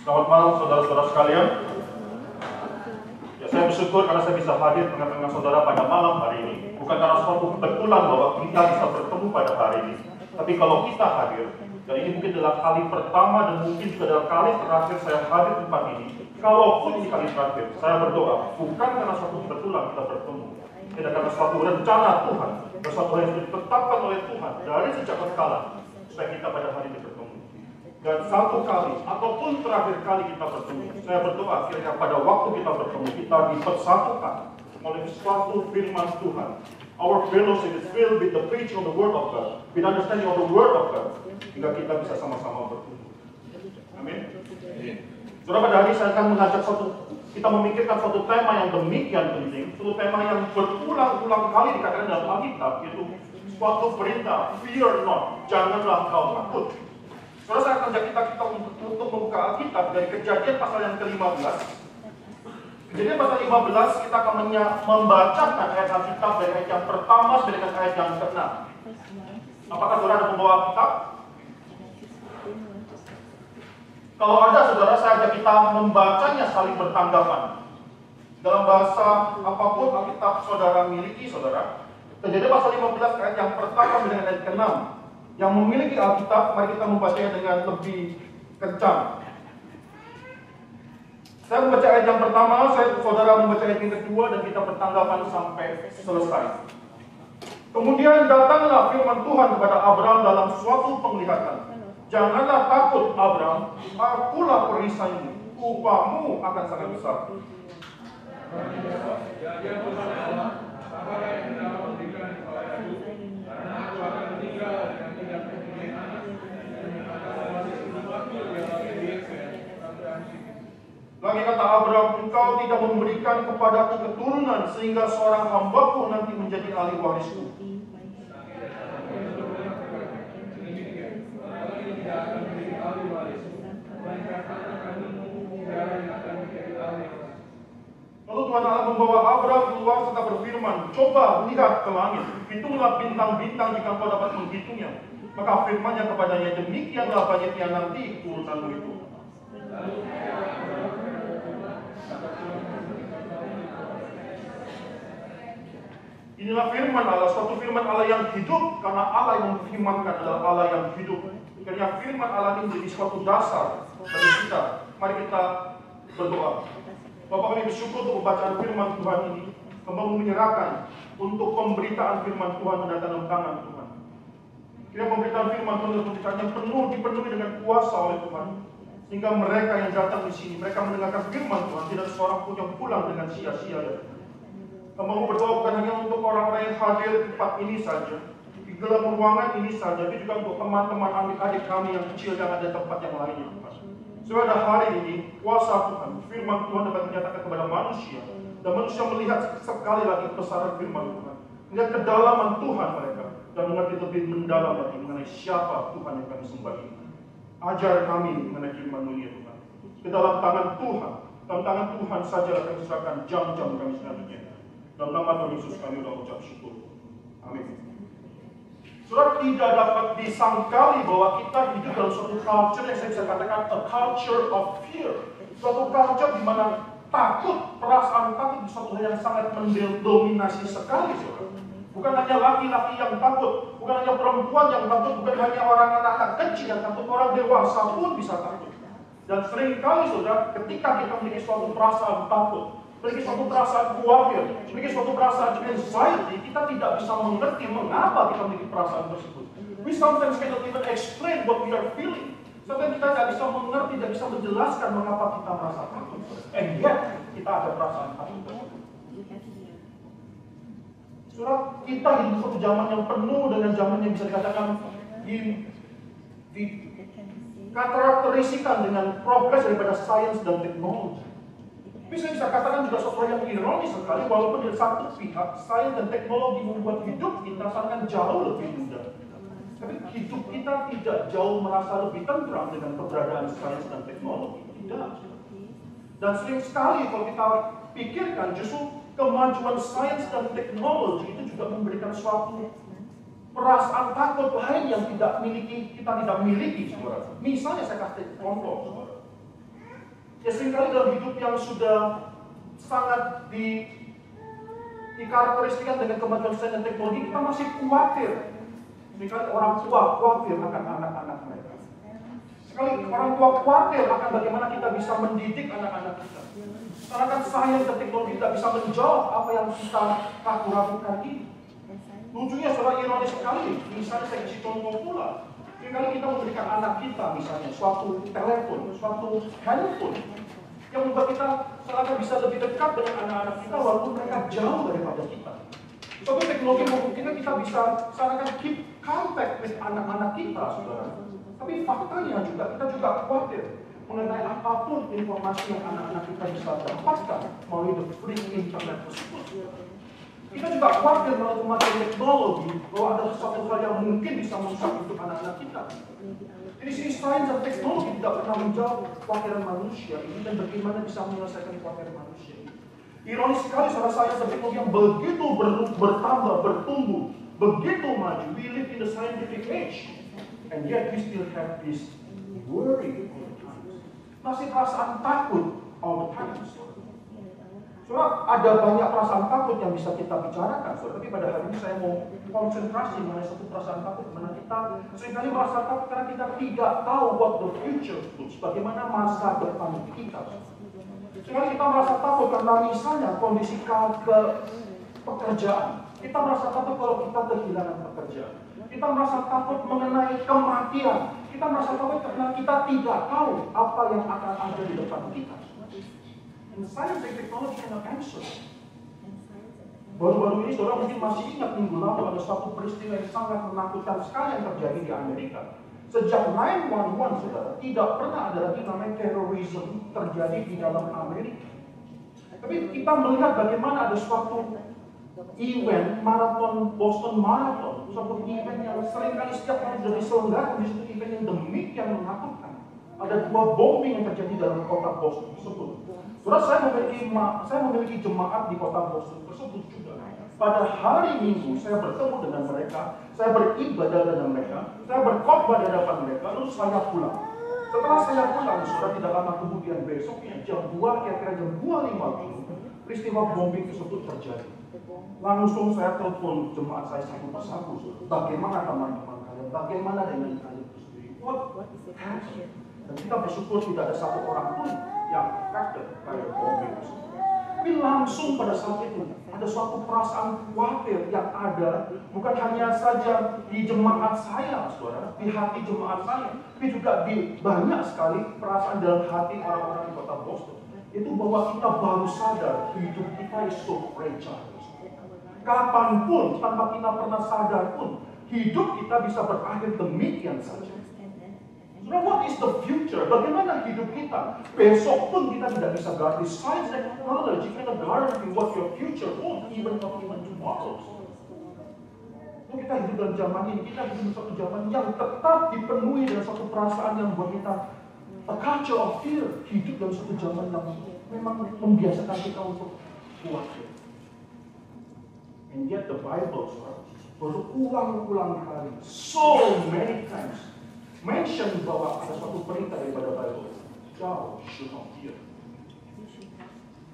Selamat malam saudara-saudara sekalian. Ya, saya bersyukur karena saya bisa hadir tengah-tengah saudara pada malam hari ini. Bukan karena suatu kebetulan bahwa kita bisa bertemu pada hari ini. Tapi kalau kita hadir, dan ini mungkin adalah kali pertama dan mungkin juga adalah kali terakhir saya hadir di tempat ini. Kalaupun ini kali terakhir, saya berdoa bukan karena suatu kebetulan kita bertemu. Tidak karena suatu rencana Tuhan, dan suatu hal yang sudah ditetapkan oleh Tuhan dari sejak kala supaya kita pada hari ini bertemu. Dan satu kali ataupun terakhir kali kita bertemu, saya berdoa kira-kira pada waktu kita bertemu kita dipersatukan oleh suatu firman Tuhan. Our fellowship is filled with the preaching of the word of God, with understanding of the word of God, hingga kita bisa sama-sama bertumbuh. Amin. Saudara, pada hari ini saya akan mengajak kita memikirkan suatu tema yang demikian penting, suatu tema yang berulang-ulang kali dikatakan dalam Alkitab, yaitu suatu perintah, fear not, janganlah kau takut. Saudara, saya akan ajak kita untuk membuka Alkitab dari Kejadian pasal yang ke-15. Kejadian pasal 15 kita akan membacakan ayat Alkitab dari ayat yang pertama sampai dengan ayat yang ke-6. Apakah saudara ada membawa Alkitab? Kalau ada saudara, saya ajak kita membacanya saling bertanggapan. Dalam bahasa apapun Alkitab saudara miliki, saudara. Kejadian pasal 15 ayat yang pertama sampai dengan ayat ke-6. Yang memiliki Alkitab, mari kita membacanya dengan lebih kencang. Saya membaca ayat yang pertama, saudara membaca ayat yang kedua, dan kita bertanggapan sampai selesai. Kemudian datanglah firman Tuhan kepada Abraham dalam suatu penglihatan. Janganlah takut Abraham, akulah perisaimu, upahmu akan sangat besar. Lagi kata Abraham, engkau tidak memberikan kepadaku keturunan sehingga seorang hambaku nanti menjadi ahli warisku. Lalu Tuhan Allah membawa Abraham keluar serta berfirman, coba lihat ke langit, hitunglah bintang-bintang jika kau dapat menghitungnya. Maka firman-Nya kepadanya, demikianlah banyaknya nanti keturunanmu itu. Inilah firman Allah, suatu firman Allah yang hidup, karena Allah yang memfirmankan adalah Allah yang hidup. Karena firman Allah ini menjadi suatu dasar bagi kita. Mari kita berdoa. Bapak, kami bersyukur untuk pembacaan firman Tuhan ini. Hamba menyerahkan untuk pemberitaan firman Tuhan mendatangkan tangan Tuhan. Kiranya pemberitaan firman Tuhan adalah pemberitaan yang dipenuhi dengan kuasa oleh Tuhan. Sehingga mereka yang datang di sini, mereka mendengarkan firman Tuhan, tidak seorang pun yang pulang dengan sia-sia. Hamba mau berdoa bukan hanya untuk orang-orang yang hadir di tempat ini saja, di dalam ruangan ini saja, tapi juga untuk teman-teman adik-adik kami yang kecil yang ada di tempat yang lainnya. Supaya pada hari ini, kuasa Tuhan, firman Tuhan dapat menyatakan kepada manusia, dan manusia melihat sekali lagi kebesaran firman Tuhan, melihat kedalaman Tuhan mereka, dan mengerti lebih mendalam lagi mengenai siapa Tuhan yang kami sembah ini. Ajar kami mengenai firman-Mu ini, Tuhan. Ke dalam tangan Tuhan, dalam tangan Tuhan saja kami serahkan jam-jam kami selanjutnya. Dalam nama Tuhan Yesus kami sudah ucap syukur. Amin. Saudara, tidak dapat disangkali bahwa kita hidup dalam suatu culture yang saya bisa katakan a culture of fear. Suatu culture di mana takut, perasaan takut di suatu hal yang sangat mendominasi sekali, saudara. Bukan hanya laki-laki yang takut, bukan hanya perempuan yang takut, bukan hanya orang anak-anak kecil yang takut, orang dewasa pun bisa takut. Dan seringkali, saudara, ketika kita memiliki suatu perasaan takut, memiliki suatu perasaan khawatir, memiliki suatu perasaan anxiety, kita tidak bisa mengerti mengapa kita memiliki perasaan tersebut. We sometimes cannot even explain what we are feeling. Sometimes kita tidak bisa mengerti, tidak bisa menjelaskan mengapa kita merasa takut. And yet, kita ada perasaan takut tersebut. Saudara, kita hidup suatu zaman yang penuh dengan zaman yang bisa dikatakan dikarakterisikan dengan progres daripada sains dan teknologi. Tapi saya bisa katakan juga suatu yang ironis sekali, walaupun di satu pihak sains dan teknologi membuat hidup kita sangat jauh lebih mudah. Tapi hidup kita tidak jauh merasa lebih tentram dengan keberadaan sains dan teknologi. Tidak. Dan sering sekali kalau kita pikirkan, justru kemajuan sains dan teknologi itu juga memberikan suatu perasaan takut lain yang kita tidak miliki, saudara. Misalnya saya kasih contoh, saudara. Ya seringkali dalam hidup yang sudah sangat dikarakteristikan dengan kemajuan sains dan teknologi, kita masih khawatir. Seringkali orang tua khawatir akan anak-anak mereka. Sekali orang tua khawatir akan bagaimana kita bisa mendidik anak-anak kita. Karena kan sains dan teknologi tidak bisa menjawab apa yang kita ragu-ragukan ini. Lucunya saudara, ironis sekali. Misalnya saya kasih contoh pula. Seringkali kita memberikan anak kita misalnya suatu telepon, suatu handphone yang membuat kita seakan bisa lebih dekat dengan anak-anak kita walaupun mereka jauh daripada kita. Suatu teknologi memungkinkan kita bisa seakan keep contact with anak-anak kita, saudara. Tapi faktanya juga kita juga khawatir mengenai apapun informasi yang anak-anak kita bisa dapatkan melalui the free internet tersebut. Kita juga khawatir melalui kemajuan teknologi bahwa ada sesuatu hal yang mungkin bisa merusak untuk anak-anak kita. Jadi sini sains dan teknologi tidak pernah menjawab kekhawatiran manusia ini dan bagaimana bisa menyelesaikan kekhawatiran manusia ini. Ironis sekali saudara, sains dan teknologi yang begitu bertambah, bertumbuh, begitu maju. We live in the scientific age, and yet we still have this worry all the time. Masih perasaan takut all the time. Saudara, ada banyak perasaan takut yang bisa kita bicarakan, saudara. Tapi pada hari ini saya mau konsentrasi mengenai satu perasaan takut. Karena kita seringkali merasa takut karena kita tidak tahu what the future holds, bagaimana masa depan kita. Seringkali kita merasa takut karena misalnya kondisi pekerjaan. Kita merasa takut kalau kita kehilangan pekerjaan. Kita merasa takut mengenai kematian. Kita merasa takut karena kita tidak tahu apa yang akan ada di depan kita. And science and technology cannot answer. Baru-baru ini saudara mungkin masih ingat minggu lalu ada suatu peristiwa yang sangat menakutkan sekali yang terjadi di Amerika. Sejak 9/11 saudara, tidak pernah ada lagi namanya terorisme terjadi di dalam Amerika. Tapi kita melihat bagaimana ada suatu event maraton Boston Marathon, suatu event yang seringkali setiap tahun sudah diselenggarakan, di situ event yang demikian menakutkan. Ada 2 bombing yang terjadi dalam kota Boston tersebut. Saudara, saya memiliki jemaat di kota Boston tersebut juga. Pada hari Minggu saya bertemu dengan mereka, saya beribadah dengan mereka, saya berkhotbah di hadapan mereka, lalu saya pulang. Setelah saya pulang, saudara, tidak lama kemudian besoknya jam 2, kira-kira jam 2.50, peristiwa bombing tersebut terjadi. Langsung saya telepon jemaat saya satu persatu, bagaimana teman-teman kalian, bagaimana dengan kalian sendiri, what happened? Dan kita bersyukur tidak ada satu orang pun yang affected by the bombing tersebut. Tapi langsung pada saat itu ada suatu perasaan khawatir yang ada, bukan hanya saja di jemaat saya, saudara, di hati jemaat saya, tapi juga di banyak sekali perasaan dalam hati orang-orang di kota Boston. Itu bahwa kita baru sadar hidup kita is so fragile. Kapanpun, tanpa kita pernah sadar pun, hidup kita bisa berakhir demikian saja. Saudara, what is the future? Bagaimana hidup kita? Besok pun kita tidak bisa ganti. Science and technology cannot guarantee what your future holds, even tomorrow. Kita hidup dalam zaman ini, kita hidup dalam satu zaman yang tetap dipenuhi dengan satu perasaan yang membuat kita a culture of fear. Hidup dalam satu zaman yang memang membiasakan kita untuk khawatir. And yet the Bible, berulang-ulang kali, so many times, mention bahwa ada suatu perintah daripada Bible. Thou should not fear.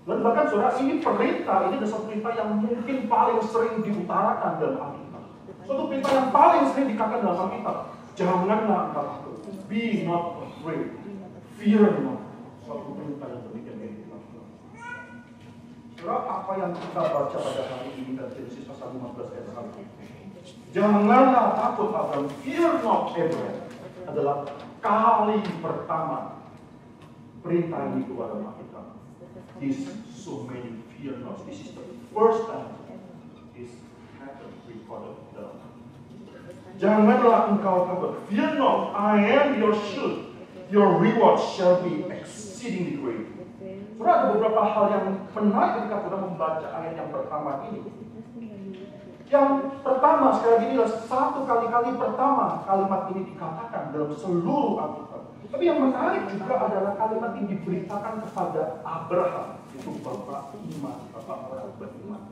Dan bahkan saudara, ini perintah, ini adalah satu perintah yang mungkin paling sering diutarakan dalam Alkitab. Suatu perintah yang paling sering dikatakan dalam Alkitab. Janganlah engkau takut. Be not afraid. Fear not. Suatu perintah yang demikian dilakukan. Saudara, apa yang kita baca pada hari ini dari Genesis pasal 15 ayat 1. Janganlah takut Abraham. Fear not Abraham. Adalah kali pertama perintah ini kepada kita. This so many fear not. This is the first time this happened recorded dalam. Janganlah engkau takut. Fear not, I am your shield. Your reward shall be exceedingly great. Saudara, ada beberapa hal yang menarik ketika saudara membaca ayat yang pertama ini. Yang pertama, sekali lagi inilah satu kali pertama kalimat ini dikatakan dalam seluruh Alkitab. Tapi yang menarik juga adalah kalimat ini diberitakan kepada Abraham, itu bapak iman, bapak orang beriman.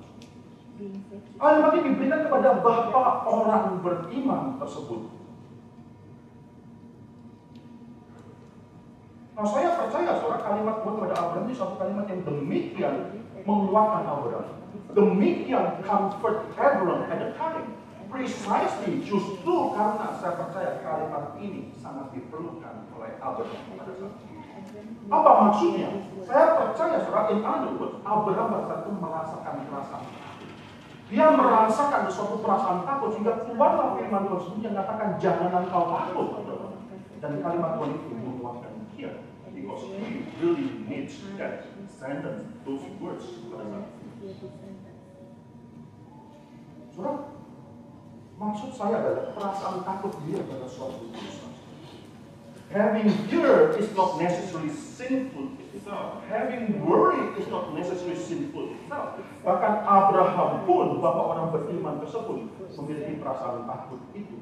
Kalimat ini diberikan kepada bapak orang beriman tersebut. Nah, saya percaya saudara, kalimat Tuhan kepada Abraham ini satu kalimat yang demikian menguatkan Abraham, demikian comfort Abraham at the time. Precisely justru karena saya percaya kalimat ini sangat diperlukan oleh Abraham pada saat itu. Apa maksudnya? Saya percaya saudara, in other words, Abraham pada saat itu merasakan perasaan. Dia merasakan suatu perasaan takut sehingga keluarlah firman Tuhan sendiri yang katakan jangan engkau takut. Dan kalimat Tuhan itu menguatkan dia, because he really needs that sentence, those words pada saat itu. Saudara, maksud saya adalah perasaan takut dia pada suatu urusan. Having fear is not necessarily sinful itself. Having worry is not necessarily sinful itself. Bahkan Abraham pun, bapak orang beriman tersebut, memiliki perasaan takut itu.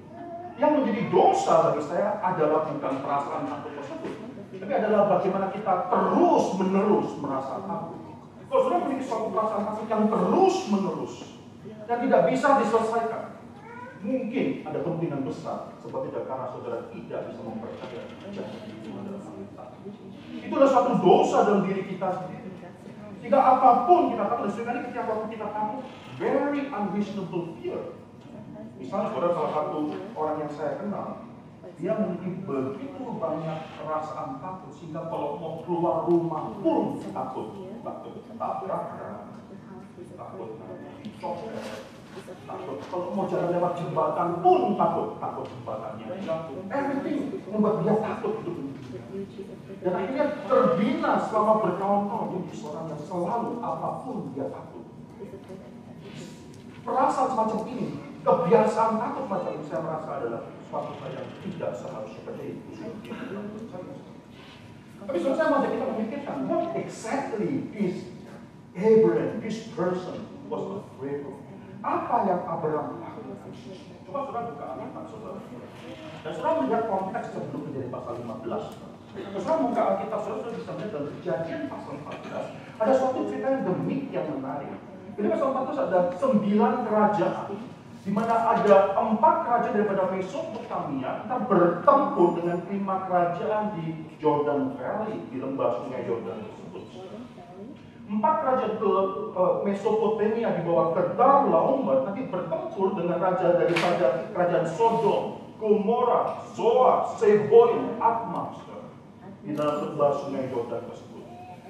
Yang menjadi dosa bagi saya adalah bukan perasaan takut tersebut, tapi adalah bagaimana kita terus-menerus merasa takut. Kalau saudara memiliki suatu perasaan takut yang terus-menerus dan tidak bisa diselesaikan, mungkin ada kemungkinan besar sebab tidak karena saudara tidak bisa mempercayai janji Tuhan dalam Alkitab. Itulah suatu dosa dalam diri kita sendiri. Jika apapun kita takut, seringkali ketika apapun kita takut, very unreasonable fear. Misalnya saudara, salah satu orang yang saya kenal, dia memiliki begitu banyak perasaan takut sehingga kalau mau keluar rumah pun takut tabrakan, takut dicopet, takut kalau mau jalan lewat jembatan pun takut jembatannya jatuh. Everything membuat dia takut hidup ini. Dan akhirnya terbina selama bertahun-tahun jadi seorang yang selalu apapun dia takut. Perasaan semacam ini, kebiasaan takut macam ini saya merasa adalah suatu hal yang tidak seharusnya terjadi. Tapi saya mau kita memikirkan, what exactly is Abraham, this person was afraid of? Apa yang Abraham lakukan? Coba saudara buka Alkitab saudara. Dan saudara melihat konteks sebelum menjadi pasal 15. Saudara buka Alkitab saudara bisa melihat dalam Kejadian pasal 14. Ada suatu cerita yang demikian menarik. Jadi pasal 14 ada 9 kerajaan, di mana ada 4 kerajaan daripada Mesopotamia kita bertempur dengan 5 kerajaan di Jordan Valley, di lembah sungai Jordan tersebut. 4 kerajaan ke Mesopotamia di bawah Kedorlaomer nanti bertempur dengan raja daripada kerajaan Sodom, Gomora, Zoar, Seboim, Atma di dalam lembah sungai Jordan tersebut.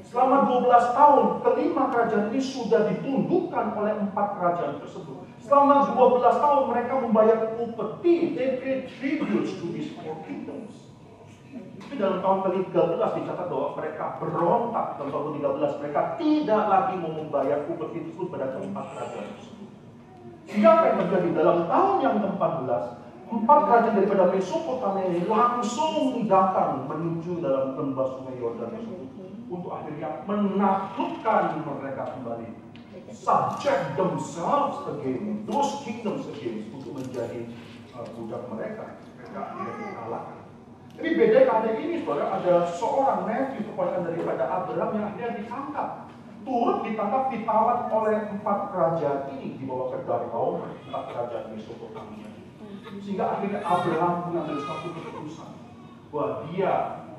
Selama 12 tahun, kelima kerajaan ini sudah ditundukkan oleh 4 kerajaan tersebut. Selama 12 tahun mereka membayar upeti, they paid tributes to these 4 kingdoms. Tapi dalam tahun ke-13 dicatat bahwa mereka berontak. Dalam tahun ke-13 mereka tidak lagi mau membayar upeti tersebut pada keempat kerajaan tersebut. Sehingga apa yang terjadi? Dalam tahun yang ke-14, 4 kerajaan daripada Mesopotamia ini langsung datang menuju dalam lembah sungai Yordan tersebut untuk akhirnya menakutkan mereka kembali, subject themselves again, those kingdoms again, untuk menjadi budak mereka. Mereka akhirnya dikalahkan. Tapi beda kali ini, saudara, ada seorang nephew keponakan daripada Abraham yang akhirnya ditangkap, turut ditangkap, ditawan oleh 4 kerajaan ini di bawah Kedorlaomer, 4 kerajaan Mesopotamia. Sehingga akhirnya Abraham mengambil satu keputusan bahwa dia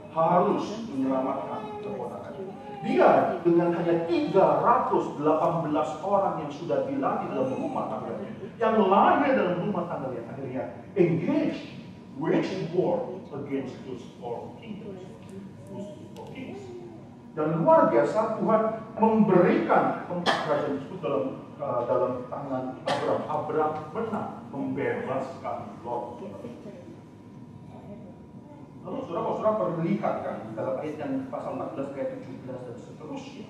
harus menyelamatkan keponakannya. Dia dengan hanya 318 orang yang sudah dilatih dalam rumah tangganya, yang lahir dalam rumah tangganya, akhirnya engage, wage war against those 4 kingdoms, those 4 kings. Dan luar biasa Tuhan memberikan 4 kerajaan tersebut dalam tangan Abraham. Abraham menang membebaskan Lot. Lalu saudara perlu lihat kan dalam ayat yang pasal 14 ayat 17 dan seterusnya.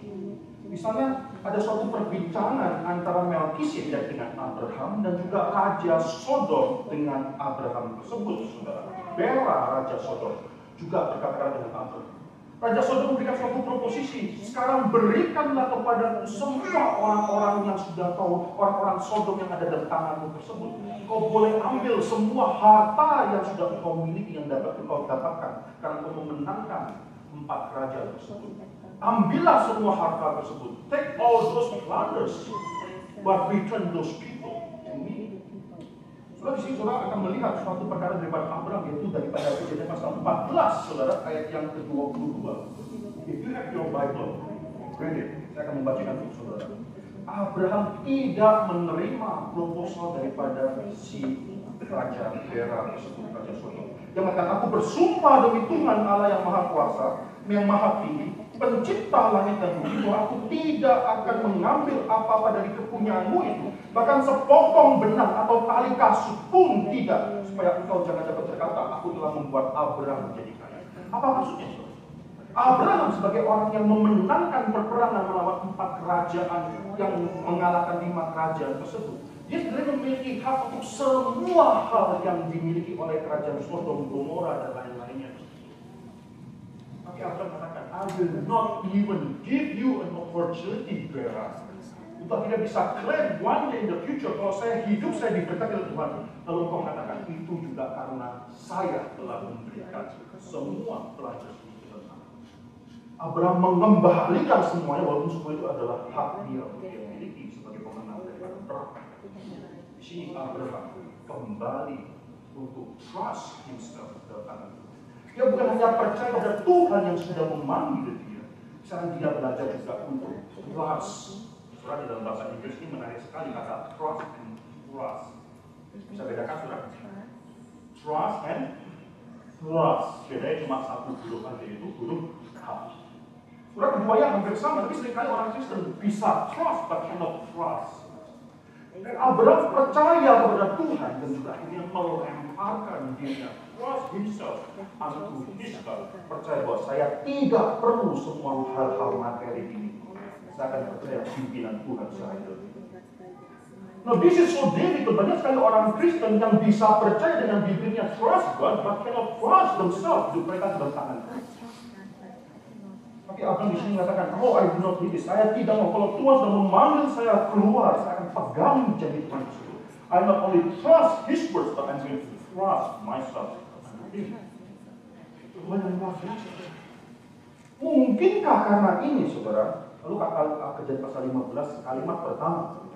Misalnya ada suatu perbincangan antara Melkisedek dengan Abraham dan juga Raja Sodom dengan Abraham tersebut, saudara. Bera Raja Sodom juga berkata dengan Abraham. Raja Sodom memberikan suatu proposisi. Sekarang berikanlah kepada semua orang-orang yang sudah tahu, orang-orang Sodom yang ada dalam tanganmu tersebut. Kau boleh ambil semua harta yang sudah kau miliki, yang dapat kau dapatkan, karena kau memenangkan 4 kerajaan tersebut. Ambillah semua harta tersebut. Take all those plunders, but return those people to me. Saudara, di sini saudara akan melihat suatu perkara daripada Abraham, yaitu daripada Kejadian pasal 14, saudara, ayat yang ke-22. If you have your Bible, read it. Saya akan membacakan untuk saudara. Abraham tidak menerima proposal daripada si Raja Gera tersebut, Raja Sodom. Yang mengatakan, aku bersumpah demi Tuhan Allah yang Maha Kuasa, yang Maha Tinggi, pencipta langit dan bumi, bahwa aku tidak akan mengambil apa-apa dari kepunyaanmu itu, bahkan sepotong benang atau tali kasut pun tidak, supaya engkau jangan dapat berkata, aku telah membuat Abraham menjadi kaya. Apa maksudnya? Abraham sebagai orang yang memenangkan peperangan melawan 4 kerajaan yang mengalahkan 5 kerajaan tersebut, dia sebenarnya memiliki hak untuk semua hal yang dimiliki oleh kerajaan Sodom, Gomora, dan lain-lainnya. Tapi Abraham mengatakan, I will not even give you an opportunity, Gera, untuk akhirnya bisa claim one day in the future, kalau saya hidup, saya diberkati oleh Tuhan. Lalu kau katakan, itu juga karena saya telah memberikan semua pelajar. Abraham mengembalikan semuanya, walaupun semua itu adalah hak dia untuk dia miliki sebagai pemenang daripada perang. Di sini Abraham kembali untuk trust himself dalam tangan Tuhan. Dia bukan hanya percaya pada Tuhan yang sudah memanggil dia, sekarang dia belajar juga untuk trust. Surah di dalam bahasa Inggris ini menarik sekali kata trust and trust. Bisa bedakan surah? Trust and trust. Bedanya cuma satu huruf aja, yaitu huruf H. Surah keduanya hampir sama, tapi seringkali orang Kristen bisa trust but cannot trust. Dan Abraham percaya kepada Tuhan dan juga akhirnya melemparkan dirinya, trust himself unto his God. Percaya bahwa saya tidak perlu semua hal-hal materi ini. Saya akan percaya pimpinan Tuhan saya. Nah, this is so difficult. Banyak sekali orang Kristen yang bisa percaya dengan bibirnya trust God but cannot trust themselves. Hidup mereka dalam tangan Tuhan. Tapi Abraham di sini mengatakan, oh, I do not need this. Saya tidak mau. Kalau Tuhan sudah memanggil saya keluar, saya akan pegang janji Tuhan tersebut. I not only trust His words, but I'm going to trust myself. Tuhan yang luar biasa. Mungkinkah karena ini, saudara? Lalu Kejadian pasal 15, kalimat pertama.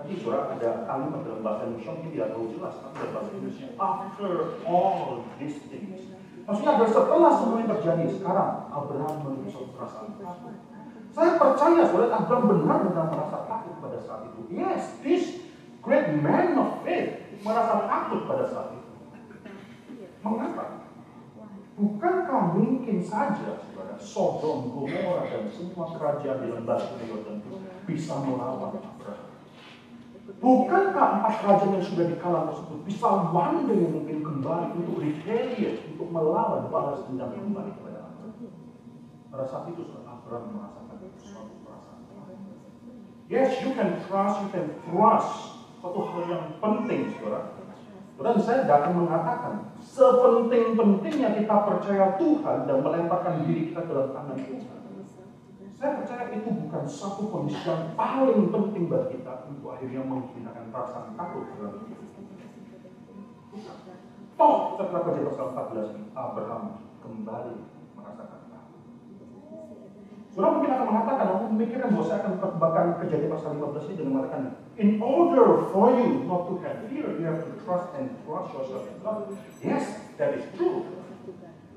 Nanti saudara ada kalimat dalam bahasa Indonesia ini tidak terlalu jelas, tapi dalam bahasa Indonesia, after all these things. Maksudnya adalah setelah semua yang terjadi, sekarang Abraham memiliki perasaan takut. Saya percaya, saudara, Abraham benar-benar merasa takut pada saat itu. Yes, this great man of faith merasa takut pada saat itu. Mengapa? Bukankah mungkin saja, saudara, Sodom, Gomora, dan semua kerajaan di lembah Yordan itu bisa melawan Abraham? Bukankah 4 kerajaan yang sudah dikalah tersebut bisa one day mungkin kembali untuk retaliate, untuk melawan, balas dendam kembali kepada Abraham? Pada saat itu Abraham merasakan suatu perasaan. Yes, you can trust suatu hal yang penting, saudara. Dan saya tidak akan mengatakan sepenting-pentingnya kita percaya Tuhan dan melemparkan diri kita dalam tangan Tuhan. Saya percaya itu bukan satu kondisi yang paling penting bagi kita untuk akhirnya menggunakan perasaan takut dalam hidup. Toh, setelah Kejadian pasal 14 ini, Abraham kembali merasakan takut. Saudara mungkin akan mengatakan, aku memikirkan bahwa saya akan bahkan Kejadian pasal 15 ini dengan mengatakan, in order for you not to have fear, you have to trust and trust yourself in God. Yes, that is true.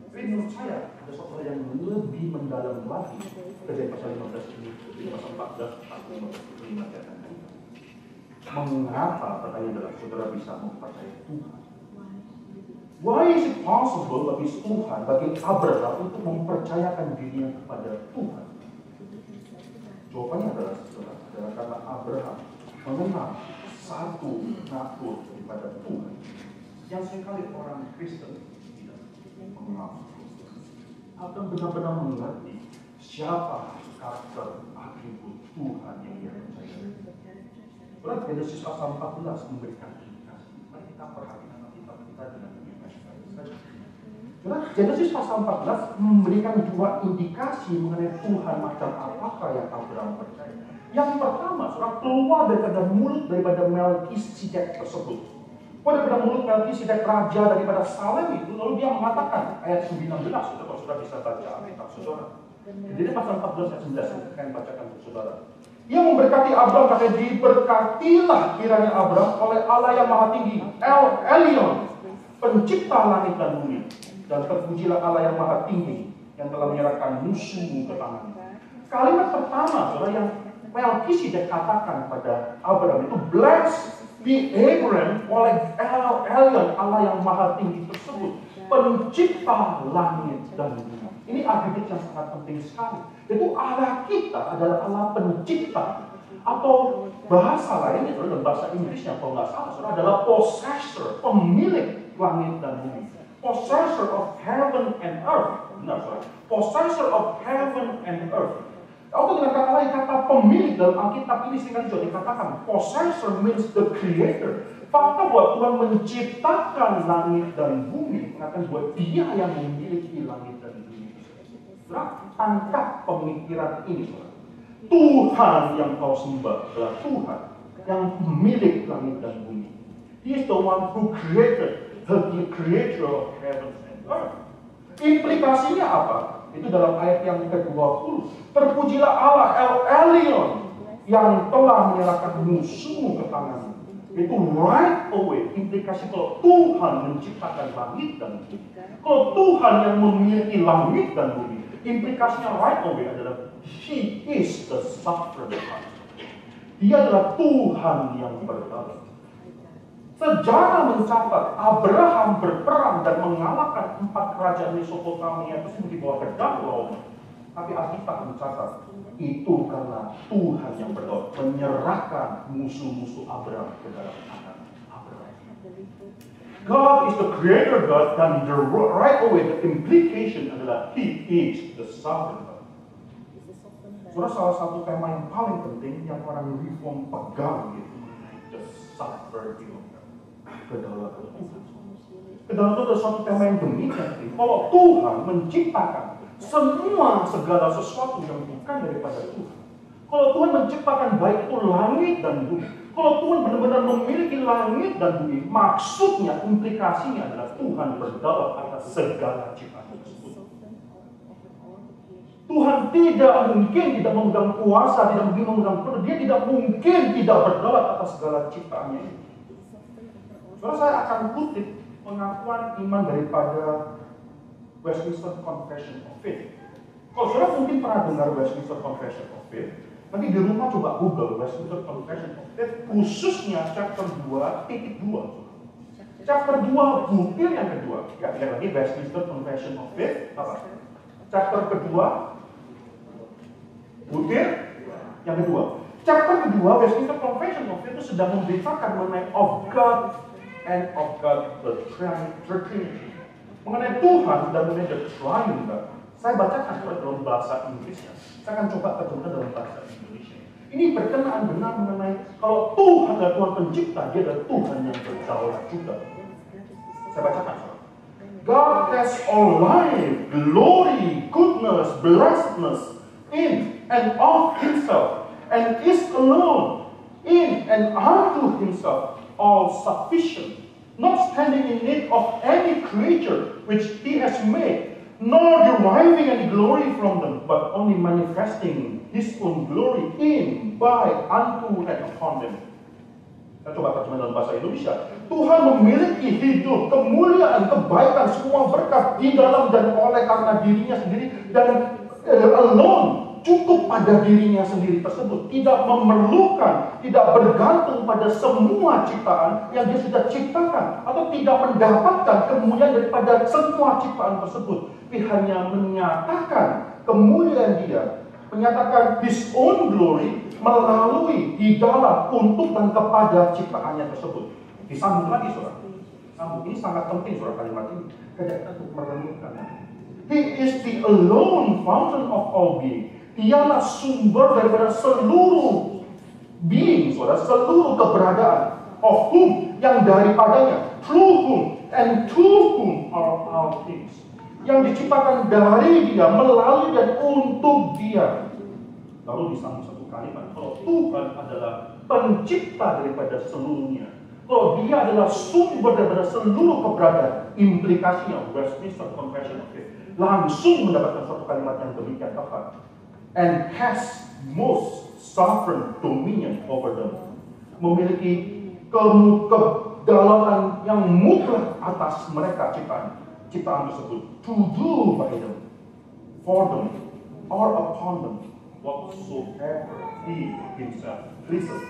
Tapi menurut saya, ada sesuatu yang lebih mendalam lagi. Kejadian pasal 15 ini, pasal 14, pasal 15 dan mengapa pertanyaan adalah saudara bisa mempercayai Tuhan? Why is it possible bagi Tuhan, bagi Abraham untuk mempercayakan dirinya kepada Tuhan? Jawabannya adalah karena Abraham mengenal satu natur daripada Tuhan yang seringkali orang Kristen tidak mengenal. Abraham benar-benar mengerti siapa karakter atribut Tuhan yang dia percaya. Berat Genesis pasal 14 memberikan indikasi. Mari kita perhatikan Alkitab kita dengan indikasi saja. Berat Genesis pasal 14 memberikan 2 indikasi mengenai Tuhan macam apakah yang Abraham percaya. Yang pertama, saudara, keluar daripada mulut daripada Melkisedek tersebut. Daripada mulut Melkisedek raja daripada Salem itu, lalu dia mengatakan ayat 19, kalau saudara bisa baca Alkitab saudara. Jadi pasal 14 ayat 19 saya akan bacakan untuk saudara. Ia memberkati Abraham, katanya diberkatilah kiranya Abraham oleh Allah yang Maha Tinggi, El Elyon, pencipta langit dan bumi, dan terpujilah Allah yang Maha Tinggi yang telah menyerahkan musuhmu ke tanganmu. Kalimat pertama, saudara, yang Melkisedek katakan pada Abraham itu, blessed be Abraham oleh Elion, Allah yang maha tinggi tersebut, pencipta langit dan bumi. Ini atribut yang sangat penting sekali. Itu Allah kita adalah Allah pencipta. Atau bahasa lainnya, dalam bahasa Inggrisnya kalau nggak salah, saudara, adalah possessor, pemilik langit dan bumi. Possessor of heaven and earth. Benar, saudara. Possessor of heaven and earth. Atau dengan kata lain, kata pemilik dalam Alkitab ini seringkali juga dikatakan possessor means the creator. Fakta bahwa Tuhan menciptakan langit dan bumi mengatakan bahwa Dia yang memiliki langit dan bumi. Saudara, tangkap pemikiran ini, saudara. Tuhan yang kau sembah adalah Tuhan yang memiliki langit dan bumi. He is the one who created, the creator of heaven and earth. Implikasinya apa? Itu dalam ayat yang ke-20. Terpujilah Allah El Elyon yang telah menyerahkan musuhmu ke tanganmu. Itu right away. Implikasi kalau Tuhan menciptakan langit dan bumi. Kalau Tuhan yang memiliki langit dan bumi, implikasinya right away adalah He is the sovereign God. Dia adalah Tuhan yang bertata. Sejarah mencatat Abraham berperang dan mengalahkan 4 kerajaan Mesopotamia tersebut di bawah pedang Roma. Tapi Alkitab mencatat itu karena Tuhan yang berdoa menyerahkan musuh-musuh Abraham ke dalam tangan Abraham. God is the creator God, dan the right away the implication adalah He is the sovereign God. Saudara, salah satu tema yang paling penting yang orang reform pegang gitu, the sovereignty of God, kedaulatan Tuhan. Kedaulatan itu adalah suatu tema yang demikian penting. Kalau Tuhan menciptakan segala sesuatu yang bukan daripada Tuhan. Kalau Tuhan menciptakan baik itu langit dan bumi. Kalau Tuhan benar-benar memiliki langit dan bumi, maksudnya, implikasinya adalah Tuhan berdaulat atas segala ciptaan tersebut. Tuhan tidak mungkin tidak memegang kuasa, tidak mungkin memegang penuh. Dia tidak mungkin tidak berdaulat atas segala ciptaannya ini. Saudara, saya akan kutip pengakuan iman daripada Westminster Confession of Faith. Kalau saudara mungkin pernah dengar Westminster Confession of Faith, nanti di rumah coba Google Westminster Confession of Faith, khususnya chapter 2.2. Chapter 2 butir yang kedua. Ya, lihat lagi Westminster Confession of Faith, apa? Chapter kedua, butir yang kedua. Chapter kedua, Westminster Confession of Faith itu sedang memberitakan mengenai of God and of God the Trinity. Mengenai Tuhan dan mengenai the Triune God. Saya bacakan dalam bahasa Inggrisnya. Saya akan coba terjemahkan dalam bahasa Indonesia. Ini berkenaan benar mengenai kalau Tuhan adalah Tuhan pencipta, Dia adalah Tuhan yang berdaulat juga. Saya bacakan. God has all life, glory, goodness, blessedness in and of Himself, and is alone in and unto Himself all sufficient, not standing in need of any creature which He has made, nor deriving any glory from them, but only manifesting His own glory in, by, unto, and upon them. Saya coba terjemah dalam bahasa Indonesia. Tuhan memiliki hidup, kemuliaan, kebaikan, semua berkat di dalam dan oleh karena dirinya sendiri, dan alone, cukup pada dirinya sendiri tersebut, tidak memerlukan, tidak bergantung pada semua ciptaan yang Dia sudah ciptakan, atau tidak mendapatkan kemuliaan daripada semua ciptaan tersebut, tapi hanya menyatakan kemuliaan Dia, menyatakan His own glory melalui di dalam, untuk dan kepada ciptaannya tersebut. Disambung lagi, saudara. Sambung, ini sangat penting, saudara, kalimat ini. Kita untuk merenungkan. He is the alone fountain of all being. Dialah sumber daripada seluruh being, saudara, seluruh keberadaan. Of whom, yang daripadanya, through whom, and to whom are all things. Yang diciptakan dari Dia, melalui dan untuk Dia. Lalu disambung satu kalimat, kalau Tuhan adalah pencipta daripada seluruhnya, kalau Dia adalah sumber daripada seluruh keberadaan, implikasinya Westminster Confession of Faith langsung mendapatkan suatu kalimat yang demikian tepat. And has most sovereign dominion over them. Memiliki kedaulatan yang mutlak atas mereka ciptaan tersebut. To do by them. for them or upon them whatsoever he himself pleases.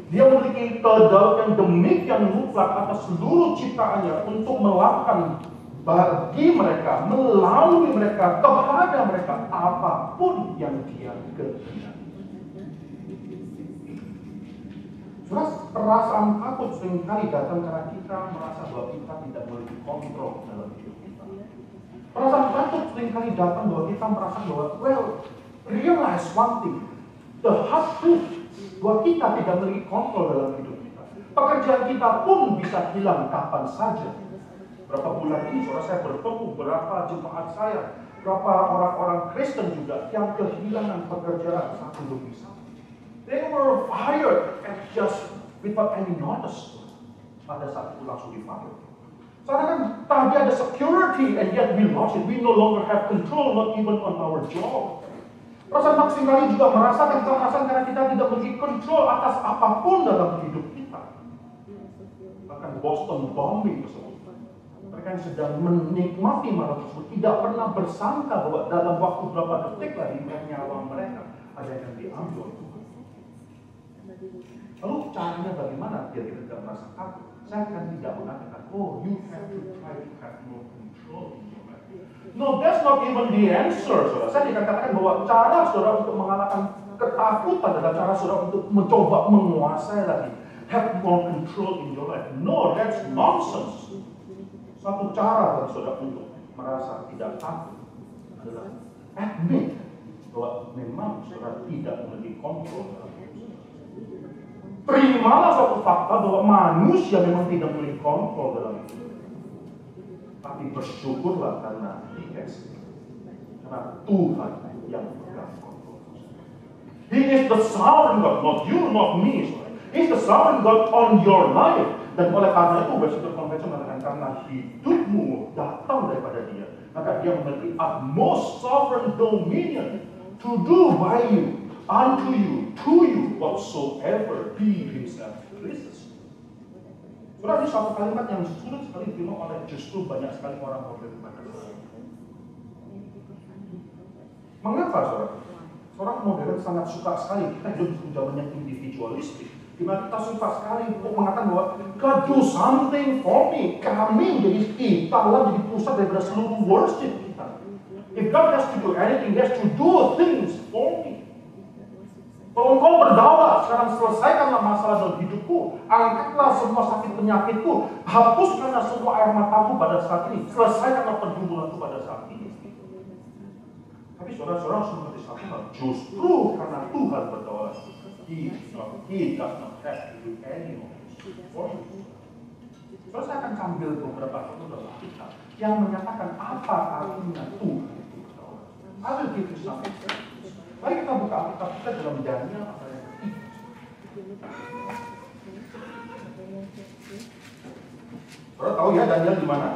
Dia memiliki kedaulatan yang demikian mutlak atas seluruh ciptaannya untuk melakukan bagi mereka, melalui mereka, kepada mereka apapun yang dia kehendaki. Saudara, perasaan takut seringkali datang karena kita merasa bahwa kita tidak memiliki kontrol dalam hidup kita. Perasaan takut seringkali datang bahwa kita merasa bahwa, realize one thing, the hard truth, bahwa kita tidak memiliki kontrol dalam hidup kita. Pekerjaan kita pun bisa hilang kapan saja. Berapa bulan ini, saudara, saya bertemu berapa jemaat saya, berapa orang-orang Kristen juga yang kehilangan pekerjaan satu demi satu. They were fired and just without any notice. Pada saat itu langsung di-fire. Soalnya kan tadi ada security and yet we lost it. We no longer have control, not even on our job. Perasaan takut kali juga merasakan kekerasan karena kita tidak memiliki kontrol atas apapun dalam hidup kita. Bahkan Boston bombing tersebut, mereka yang sedang menikmati malam tersebut tidak pernah bersangka bahwa dalam waktu berapa detik lagi nyawa mereka ada yang diambil. Lalu caranya bagaimana biar kita tidak merasa takut? Saya akan tidak mengatakan, you have to try to have more control in your life. No, that's not even the answer, saudara. Saya tidak katakan bahwa cara saudara untuk mengalahkan ketakutan adalah cara saudara untuk mencoba menguasai lagi. Have more control in your life. No, that's nonsense. Satu cara bagi saudara untuk merasa tidak takut adalah admit bahwa memang saudara tidak memiliki kontrol dalam hidup. Terimalah suatu fakta bahwa manusia memang tidak memiliki kontrol dalam hidup. Tapi bersyukurlah karena karena Tuhan yang pegang kontrol. He is the sovereign God, not you, not me. He is the sovereign God on your life. Dan oleh karena itu, Webster Convention mengatakan karena hidupmu datang daripada Dia, maka Dia memiliki utmost sovereign dominion to do by you, unto you, to you, whatsoever He Himself pleases. Saudara, ini satu kalimat yang sulit sekali diterima oleh justru banyak sekali orang modern pada saya. Mengapa, saudara? Orang modern sangat suka sekali, kita hidup di zaman yang individualistik, di mana kita suka sekali untuk mengatakan bahwa God do something for me. Kami jadi kita lah jadi pusat daripada seluruh worship kita. If God has to do anything, He has to do things for me. Kalau engkau berdaulat, sekarang selesaikanlah masalah dalam hidupku. Angkatlah semua sakit penyakitku. Hapuskanlah semua air mataku pada saat ini. Selesaikanlah pergumulanku pada saat ini. Tapi saudara-saudara harus mengerti satu hal. Justru karena Tuhan berdaulat, He does not have to do any of this for you. Saudara, saya akan ambil beberapa contoh dalam Alkitab yang menyatakan apa artinya Tuhan itu berdaulat. I will give you some examples. Mari kita buka Alkitab kita dalam Daniel pasal yang ketiga. Saudara tahu ya Daniel di mana?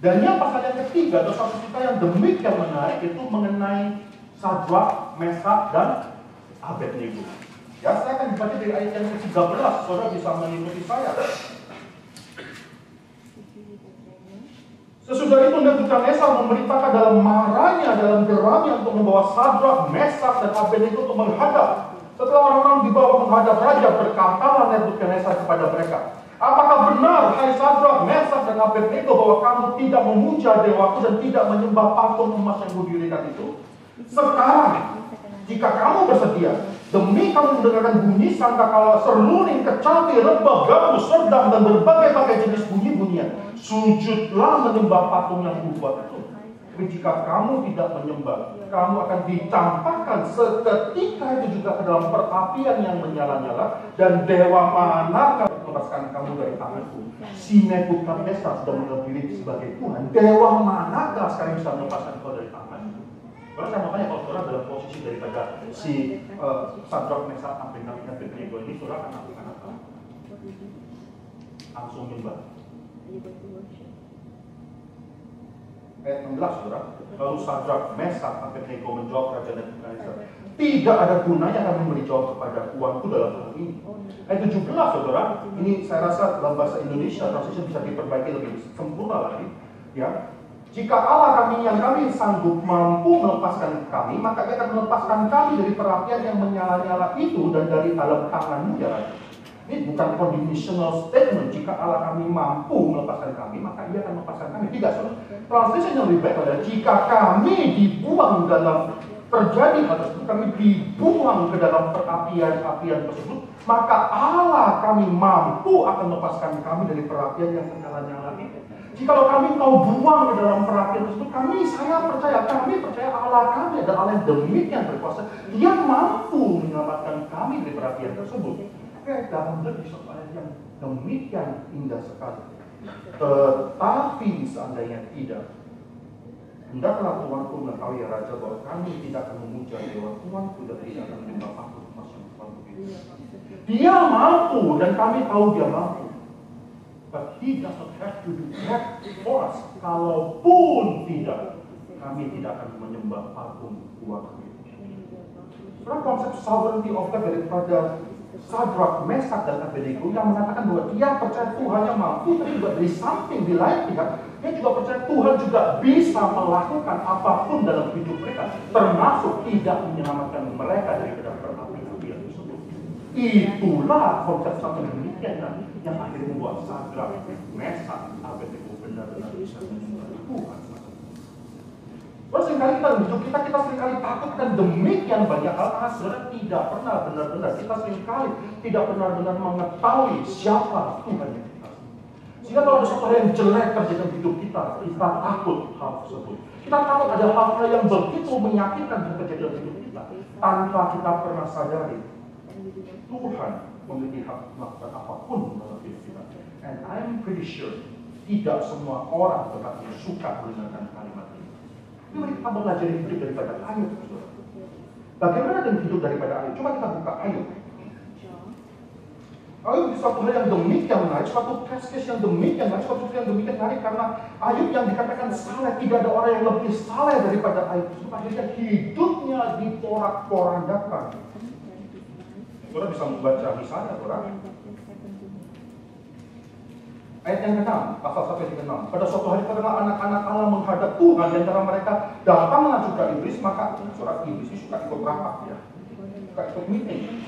Daniel pasal yang ketiga atau satu cerita yang demikian menarik itu mengenai Sadrak, Mesak dan Abednego. Ya, saya akan dibaca dari ayat yang ke-13. Saudara bisa mengikuti saya. Sesudah itu Nebukadnezar memerintahkan dalam marahnya, dalam geramnya untuk membawa Sadrak, Mesak dan Abednego untuk menghadap. Setelah orang-orang dibawa menghadap raja, berkatalah Nebukadnezar kepada mereka, apakah benar, hai Sadrak, Mesak dan Abednego, bahwa kamu tidak memuja dewaku dan tidak menyembah patung emas yang kudirikan itu? Sekarang, jika kamu bersedia, demi kamu mendengarkan bunyi sangkakala, seruling, kecapi, rebah, gambus, serdang, dan berbagai-bagai jenis bunyi-bunyian, sujudlah menyembah patung yang kubuat itu. Tapi jika kamu tidak menyembah, kamu akan dicampakkan seketika itu juga ke dalam perapian yang menyala-nyala, dan dewa manakah melepaskan kamu dari tanganku? Si Nebukadnezar sudah menganggap diri sebagai Tuhan. Dewa manakah sekarang bisa melepaskan kau dari tanganku? Karena saya makanya kalau saudara dalam posisi daripada si Sadrak, Mesak, Abednego ini, saudara akan lakukan apa? Langsung menyembah. Ayat 16, saudara. Lalu Sadrak, Mesak, Abednego menjawab Raja Nebukadnezar, tidak ada gunanya kami memberi jawab kepada uangku dalam hal ini. Ayat 17, saudara. Ini saya rasa dalam bahasa Indonesia translation bisa diperbaiki lebih sempurna lagi. Ya, Jika Allah kami yang kami sanggup mampu melepaskan kami, maka Ia akan melepaskan kami dari perapian yang menyala-nyala itu dan dari dalam tangan-Mu, ya Raja. Ini bukan conditional statement. Jika Allah kami mampu melepaskan kami, maka Ia akan melepaskan kami. Tidak, saudara. Translation yang lebih baik adalah jika kami dibuang dalam terjadi hal tersebut, kami dibuang ke dalam perapian-apian tersebut, maka Allah kami mampu akan melepaskan kami dari perapian yang menyala-nyala itu. Jikalau kami mau buang ke dalam perapian tersebut, kami percaya Allah kami adalah Allah yang demikian berkuasa. Dia mampu menyelamatkan kami dari perapian tersebut. Dalam lebih suatu ayat yang demikian indah sekali. Tetapi seandainya tidak, hendaklah Tuanku mengetahui, ya Raja, bahwa kami tidak akan memuja dewa Tuanku dan tidak akan menyembah patung emas yang Tuanku itu. Dia mampu dan kami tahu Dia mampu. But He does not have to do that for us. Kalaupun tidak, kami tidak akan menyembah patung Tuanku itu. Karena konsep sovereignty of God daripada Sadrak, Mesak, dan Abednego yang mengatakan bahwa dia percaya Tuhan yang mampu, tapi juga dari samping di lain pihak dia juga percaya Tuhan juga bisa melakukan apapun dalam hidup mereka, termasuk tidak menyelamatkan mereka dari perapian tersebut. Itulah konsep satu demikian yang akhirnya membuat Sadrak, Mesak, Abednego benar-benar bisa menyembah Tuhan. Terus seringkali kita dalam hidup kita seringkali takut dan demikian banyak hal karena saudara tidak pernah benar-benar, kita seringkali tidak benar-benar mengetahui siapa Tuhan yang kita. Sehingga kalau ada sesuatu yang jelek terjadi dalam hidup kita takut hal tersebut. Kita takut ada hal-hal yang begitu menyakitkan yang terjadi dalam hidup kita tanpa kita pernah sadari Tuhan memiliki hak melakukan apapun dalam hidup kita. And I'm pretty sure tidak semua orang tetapi suka mendengarkan kalimat ini. Mari kita belajar hidup daripada Ayub. Bagaimana dengan hidup daripada Ayub? Coba kita buka Ayub. Ayub di suatu hal yang demikian menarik, suatu case yang demikian menarik, suatu yang demikian menarik karena Ayub yang dikatakan saleh, tidak ada orang yang lebih saleh daripada Ayub. Akhirnya hidupnya diporak-porandakan. Saudara bisa membaca misalnya, saudara. Ayat yang ke-6, pasal 1 ayat ke-6. Pada suatu hari ketika anak-anak Allah menghadap Tuhan, di antara mereka datanglah juga iblis, maka surat iblis ini suka ikut rapat ya. Suka ikut meeting.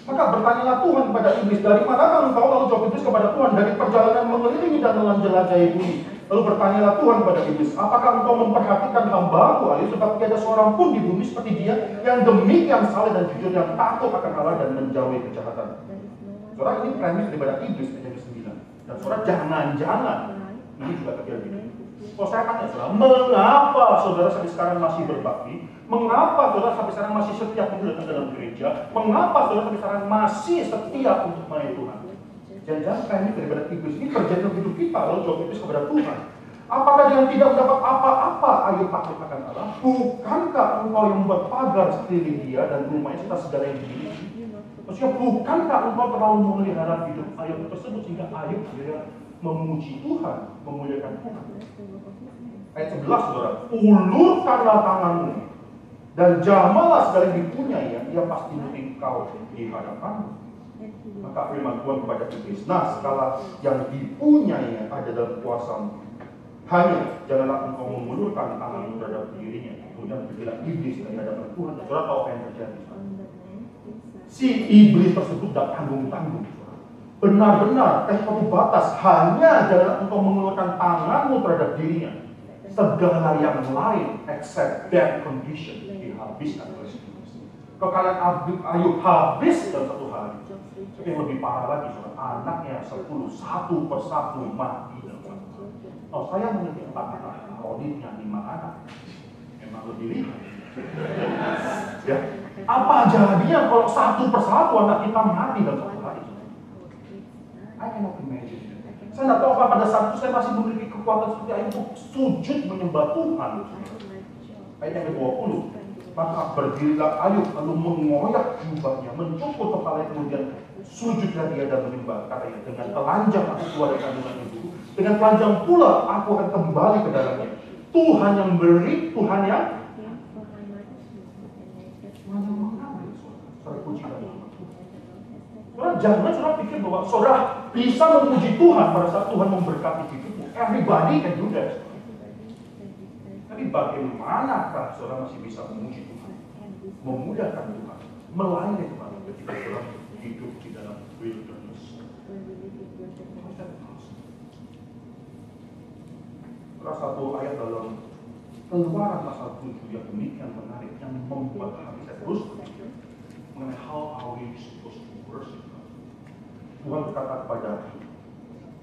Maka bertanyalah Tuhan kepada iblis, dari manakah engkau? Lalu jawab iblis kepada Tuhan, dari perjalanan mengelilingi dan menjelajahi bumi. Lalu bertanyalah Tuhan kepada iblis, apakah engkau memperhatikan hamba-Ku Ayub, sebab tiada seorang pun di bumi seperti dia yang demikian saleh dan jujur, yang takut akan Allah dan menjauhi kejahatan. Saudara, ini premis daripada iblis ayat ke-9. Dan saudara, jangan-jangan ini juga terjadi. Kalau saya tanya saudara, mengapa saudara sampai sekarang masih berbakti? Mengapa saudara sampai sekarang masih setia untuk datang dalam gereja? Mengapa saudara sampai sekarang masih setia untuk melayani Tuhan? Jangan-jangan premis daripada iblis ini terjadi dalam hidup kita. Lalu jawab iblis kepada Tuhan, apakah dia tidak mendapat apa-apa Ayub takut akan Allah? Bukankah engkau yang membuat pagar sekeliling dia dan rumahnya serta segala yang dimiliki? Maksudnya, bukankah engkau terlalu memelihara hidup Ayub tersebut sehingga Ayub akhirnya memuji Tuhan, memuliakan Tuhan? Ayat 11, saudara, ulurkanlah tanganmu dan jamalah segala yang dipunyai, ia pasti engkau di hadapanmu. Maka firman Tuhan kepada iblis, nah segala yang dipunyai ada dalam kuasamu, hanya janganlah engkau mengulurkan tanganmu terhadap dirinya. Kemudian pergilah iblis dari hadapan Tuhan. Saudara tahu apa yang terjadi? Si iblis tersebut tidak tanggung-tanggung. Benar-benar suatu batas, hanya jangan engkau mengeluarkan tanganmu terhadap dirinya. Segala yang lain except that condition dihabiskan oleh iblis. Kekayaan Ayub habis dalam satu hari. Tapi yang lebih parah lagi, saudara, anaknya 10 satu persatu mati dalam satu hari. Oh, saya memiliki 4 anak, Roditnya 5 anak. Memang lebih lihat. Ya, apa jadinya kalau satu persatu anak kita mati dalam satu hari? I cannot imagine. Saya tidak tahu apa pada saat itu saya masih memiliki kekuatan seperti Ayub untuk sujud menyembah Tuhan. Ayat yang ke-20, maka berdirilah Ayub lalu mengoyak jubahnya, mencukur kepalanya, kemudian sujudlah dia dan menyembah. Katanya, dengan telanjang aku keluar dari kandungan ibu, dengan telanjang pula aku akan kembali ke dalamnya. Tuhan yang beri, Tuhan yang Saudara, jangan saudara pikir bahwa saudara bisa memuji Tuhan pada saat Tuhan memberkati hidupmu. Everybody can do that. Tapi bagaimanakah saudara masih bisa memuji Tuhan, memuliakan Tuhan, melayani Tuhan ketika saudara hidup di dalam wilderness? Saudara, satu ayat dalam Keluaran pasal 7 yang demikian menarik, yang membuat hati saya terus berpikir mengenai how are we supposed to worship God. Tuhan berkata kepada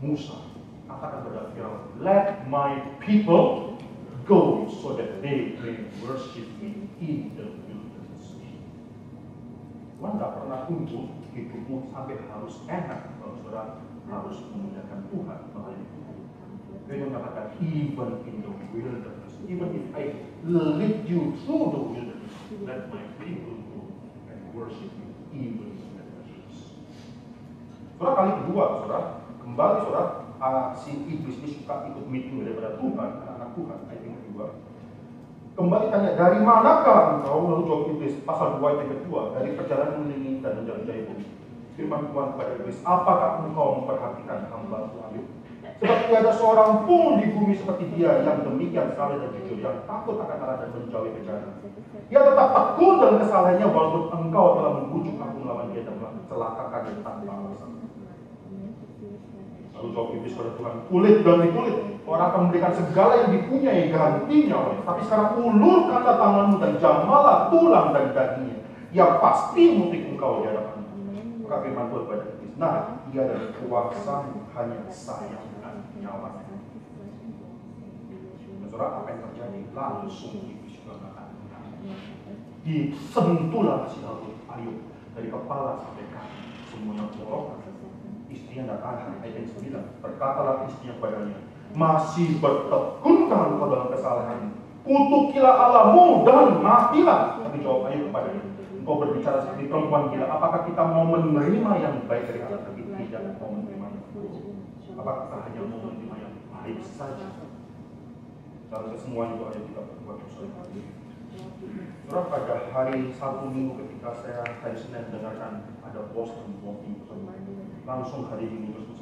Musa, katakan kepada Firaun, let my people go so that they may worship me in the wilderness. Tuhan tidak pernah tunggu hidupmu sampai harus enak kalau saudara harus memuliakan Tuhan melalui Tuhan. Dia mengatakan even in the wilderness, even if I lead you through the wilderness, let my people go and worship me even in the wilderness. Saudara, kali kedua, saudara, kembali saudara, si iblis ini suka ikut meeting daripada Tuhan, anak Tuhan, ayat yang kedua. Kembali tanya, dari manakah engkau? Lalu jawab iblis, pasal 2 ayat yang kedua, dari perjalanan mengelilingi dan menjelajahi bumi. Firman Tuhan kepada iblis, apakah engkau memperhatikan hamba-Ku Ayub? Sebab tiada seorang pun di bumi seperti dia yang demikian saleh dan jujur, yang takut akan Allah dan menjauhi bencana. Dia tetap tekun dalam kesalahannya walaupun engkau telah membujuk aku melawan dia dan mencelakakan dia tanpa alasan. Lalu jawab iblis pada Tuhan, kulit demi kulit, orang akan memberikan segala yang dipunyai gantinya oleh. Tapi sekarang ulurkanlah tanganmu dan jamalah tulang dan dagingnya, yang pasti mutik engkau di hadapanmu. Maka firman Tuhan pada iblis, nah ia dari kuasamu hanya sayang nyawa. Saudara, apa yang terjadi? Langsung iblis juga mengatakan, disentuhlah si Ayub dari kepala sampai kaki, semuanya bolong. Istrinya datang, ayat 9, berkatalah istrinya padanya, masih bertekunkah engkau dalam kesalahanmu? Kutukilah Allahmu dan matilah. Tapi jawab Ayub kepadanya, engkau berbicara seperti perempuan gila. Apakah kita mau menerima yang baik dari Allah, tapi tidak mau menerima yang buruk? Apakah kita hanya mau menerima yang baik saja? Dalam kesemuanya itu ada kita berbuat dosa. Saudara, pada hari Sabtu Minggu ketika saya hari Senin dengarkan ada Boston Walking, langsung hari Minggu terus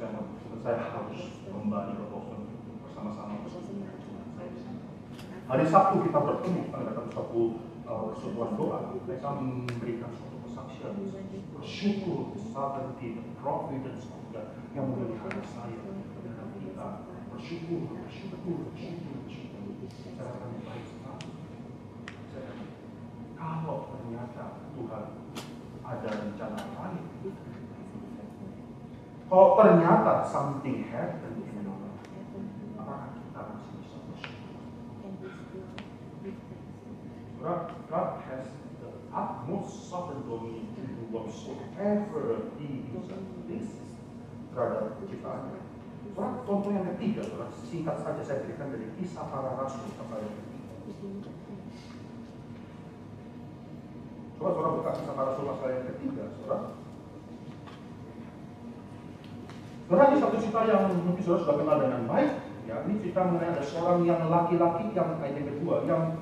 saya harus kembali ke Boston bersama-sama bersama. Hari Sabtu kita bertemu pada satu persekutuan doa. Mereka memberikan suatu kesaksian, bersyukur sovereignty, the providence of God yang memelihara saya dan kita bersyukur. Saya akan baik sekali. Kalau ternyata Tuhan ada rencana lain, kalau ternyata something happened in our life, apakah kita masih bisa bersyukur? God has the utmost sovereign dominion to do whatsoever He pleases terhadap ciptaannya. Contoh yang ketiga, singkat saja saya berikan dari Kisah Para Rasul pasal yang ketiga. Saudara buka Kisah Para Rasul pasal yang ketiga, saudara. Saudara, ini satu cerita yang mungkin saudara sudah kenal dengan baik. Ya, ini cerita mengenai ada seorang yang laki-laki yang ayat yang kedua, yang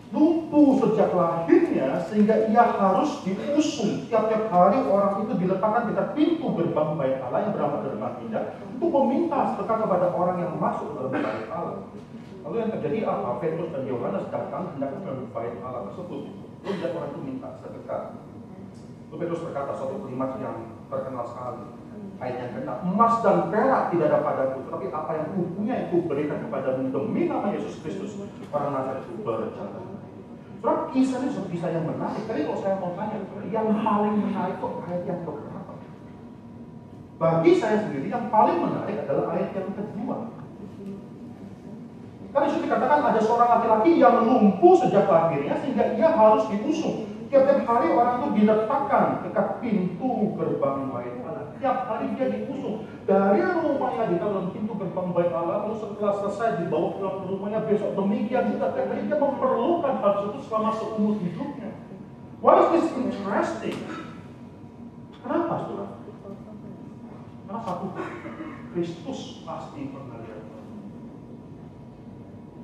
lumpuh sejak lahirnya sehingga ia harus diusung. Tiap-tiap hari orang itu diletakkan dekat pintu gerbang bait Allah yang bernama gerbang indah untuk meminta sedekah kepada orang yang masuk dalam bait Allah. Lalu yang terjadi apa? Petrus dan Yohanes datang hendak ke bait Allah tersebut. Lalu lihat orang itu minta sedekah. Lalu Petrus berkata suatu kalimat yang terkenal sekali. Ayat yang kena, emas dan perak tidak ada padaku, tetapi apa yang kupunya itu berikan kepadamu demi nama Yesus Kristus, orang Nazaret itu berjalan. Soalnya kisah ini seperti kisah yang menarik. Tapi kalau saya mau tanya, yang paling menarik kok ayat yang keberapa? Bagi saya sendiri yang paling menarik adalah ayat yang kedua. Karena itu dikatakan ada seorang laki-laki yang lumpuh sejak lahirnya sehingga ia harus diusung. Tiap-tiap hari orang itu diletakkan dekat pintu gerbang bait Allah. Tiap hari dia diusung dari rumahnya di dalam pintu gerbang bait Allah. Lalu setelah selesai dibawa pulang ke rumahnya, besok demikian juga. Tiap hari dia memerlukan hal itu selama seumur hidupnya. Why is this interesting? Kenapa, saudara? Karena satu, Kristus pasti pernah lihat.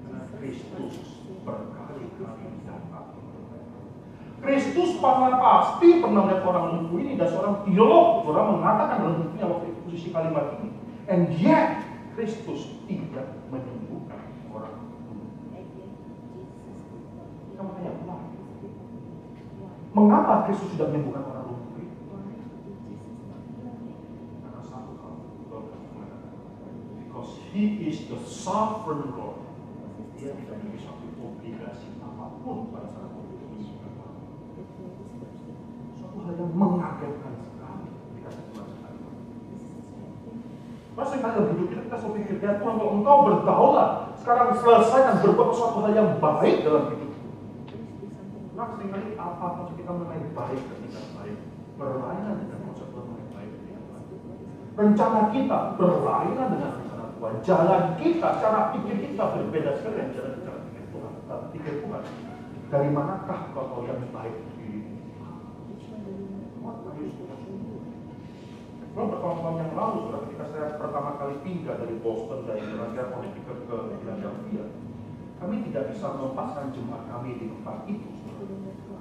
Karena Kristus berkali-kali datang. Kristus pasti pernah melihat orang lumpuh ini, dan seorang teolog mengatakan dalam bukunya waktu itu posisi kalimat ini, and yet Kristus tidak menyembuhkan orang lumpuh. Mengapa Kristus sudah menyembuhkan orang lumpuh itu? Karena satu hal, because He is the sovereign Lord. Dia tidak memiliki suatu obligasi apapun pada saat menyembuhkan orang. Suatu hal yang mengagetkan sekali dikasih Tuhan sekali. Masa dalam hidup kita selalu pikir, ya Tuhan, kalau Engkau berdaulat, sekarang selesaikan berbuat suatu hal yang baik dalam hidup. Nah, seringkali apa maksud kita mengenai baik dan tidak baik berlainan dengan konsep Tuhan mengenai baik dan tidak baik. Rencana kita berlainan dengan rencana Tuhan. Jalan kita, cara pikir kita berbeda sekali dengan jalan cara pikir Tuhan. Tapi pikir Tuhan, dari manakah kau yang baik di diri? Bertahun-tahun yang lalu, ketika saya pertama kali pindah dari Boston dari Wilayah Connecticut ke Philadelphia, kami tidak bisa melepaskan jemaat kami di tempat itu.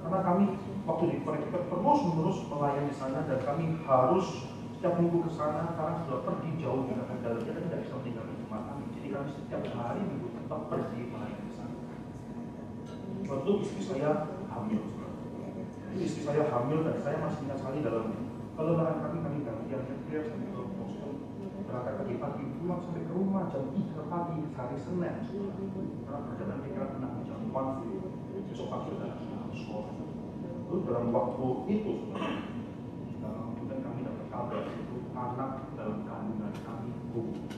Karena kami waktu di Connecticut terus-menerus melayani di sana dan kami harus setiap minggu ke sana karena sudah pergi jauh dengan kendala kita tidak bisa meninggalkan jemaat kami. Jadi kami setiap hari minggu tetap pergi melayani di sana. Waktu istri saya hamil. Istri saya hamil dan saya masih ingat sekali dalam kelelahan kami gantian nyetir sampai ke Boston, berangkat pagi-pagi pulang sampai ke rumah jam 3 pagi hari Senin. Karena perjalanan kita 6 jam 1 besok pagi sudah harus sekolah. Lalu dalam waktu itu, kemudian kami dapat kabar itu anak dalam kandungan kami gugur.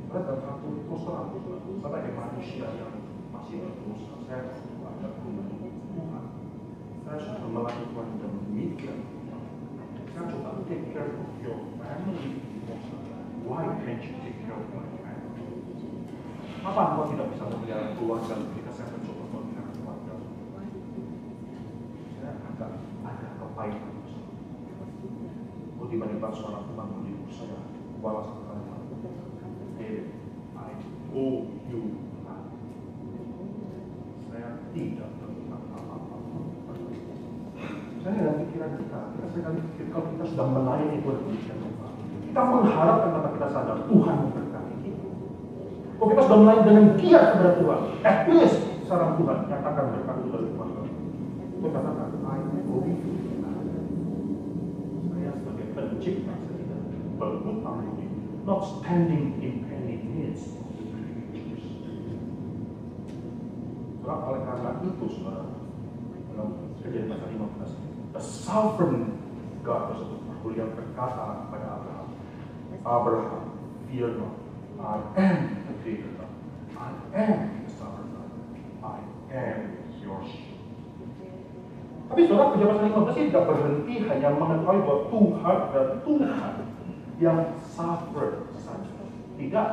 Karena dalam satu terus sebagai manusia yang masih berdosa, saya ada Tuhan. Saya sudah melakukan demikian. Saya coba take care of your family. Why can't you take care of my family? Apa engkau tidak bisa memelihara keluarga ketika saya mencoba memelihara keluarga? Saya agak kepahitan. Tiba-tiba suara Tuhan menghibur saya. Balas kata-kata, David, I owe you nothing. Saya tidak berhutang apa-apa. Saya dalam pikiran kita sekali pikir kalau kita sudah melayani Tuhan demikian, kita mengharapkan kata kita sadar Tuhan memberkati kita. Kalau kita sudah melayani dengan giat kepada Tuhan, at least saran Tuhan nyatakan berkat itu dari Tuhan. Itu katakan, I owe you. Saya sebagai pencipta saya tidak berhutang budi, not standing in any needs of the creatures. Sebab oleh karena itu, saudara, dalam Kejadian pasal 15, the sovereign God tersebut yang berkata kepada Abraham, Abraham, fear not, I am the creator God, I am the sovereign God, I am your shield. Tapi saudara, Kejadian pasal 15 ini tidak berhenti hanya mengetahui bahwa Tuhan dan Tuhan yang sovereign saja. Tidak.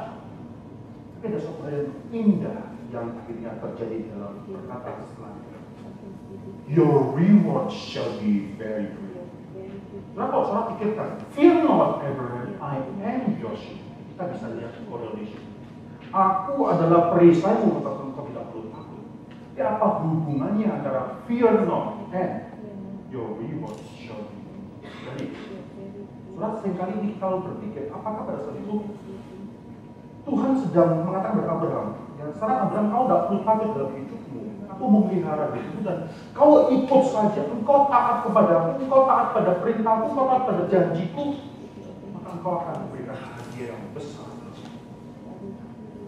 Tapi ada sesuatu yang indah yang akhirnya terjadi dalam perkataan selanjutnya. Your reward shall be very great. Kenapa saudara pikirkan? Fear not, Abraham, I am your shield. Kita bisa lihat correlation. Aku adalah perisaimu, tetapi engkau tidak perlu takut. Tapi apa hubungannya antara fear not and your reward shall be great? Saudara, seringkali ini kalau berpikir, apakah pada saat itu Tuhan sedang mengatakan kepada Abraham, ya sekarang Abraham, kau tidak perlu takut dalam hidupmu. Aku memelihara dirimu dan kau ikut saja. Engkau taat kepadaku, engkau taat pada perintahku, engkau taat pada janjiku, maka engkau akan memberikan hadiah yang besar.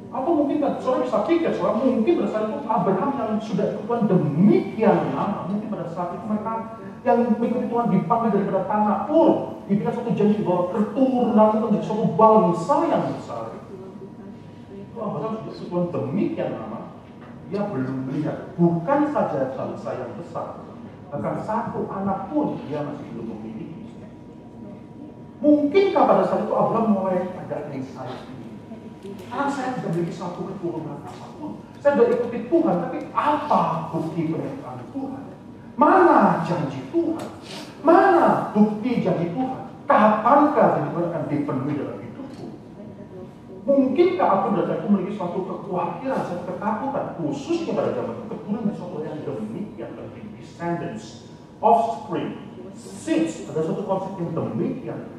Atau mungkin saudara bisa pikir, saudara mungkin pada saat itu Abraham yang sudah ikut Tuhan demikian lama, mungkin pada saat itu mereka yang mengikuti Tuhan dipanggil daripada tanah Ur, diberikan suatu janji bahwa keturunan menjadi suatu bangsa yang besar. Abraham sudah ikut Tuhan demikian lama. Dia belum melihat, bukan saja bangsa yang besar, bahkan satu anak pun dia masih belum memiliki. Mungkinkah pada saat itu Abraham mulai ada anxiety? Karena saya tidak memiliki satu keturunan apapun. Saya sudah ikuti Tuhan, tapi apa bukti penyertaan Tuhan? Mana janji Tuhan? Mana bukti janji Tuhan? Kapankah janji Tuhan akan dipenuhi dalam hidupku? Mungkinkah aku pada saat itu memiliki suatu kekhawatiran, suatu ketakutan, khususnya pada zaman itu, keturunan suatu yang demikian penting, descendants, offspring, seeds, ada suatu konsep yang demikian.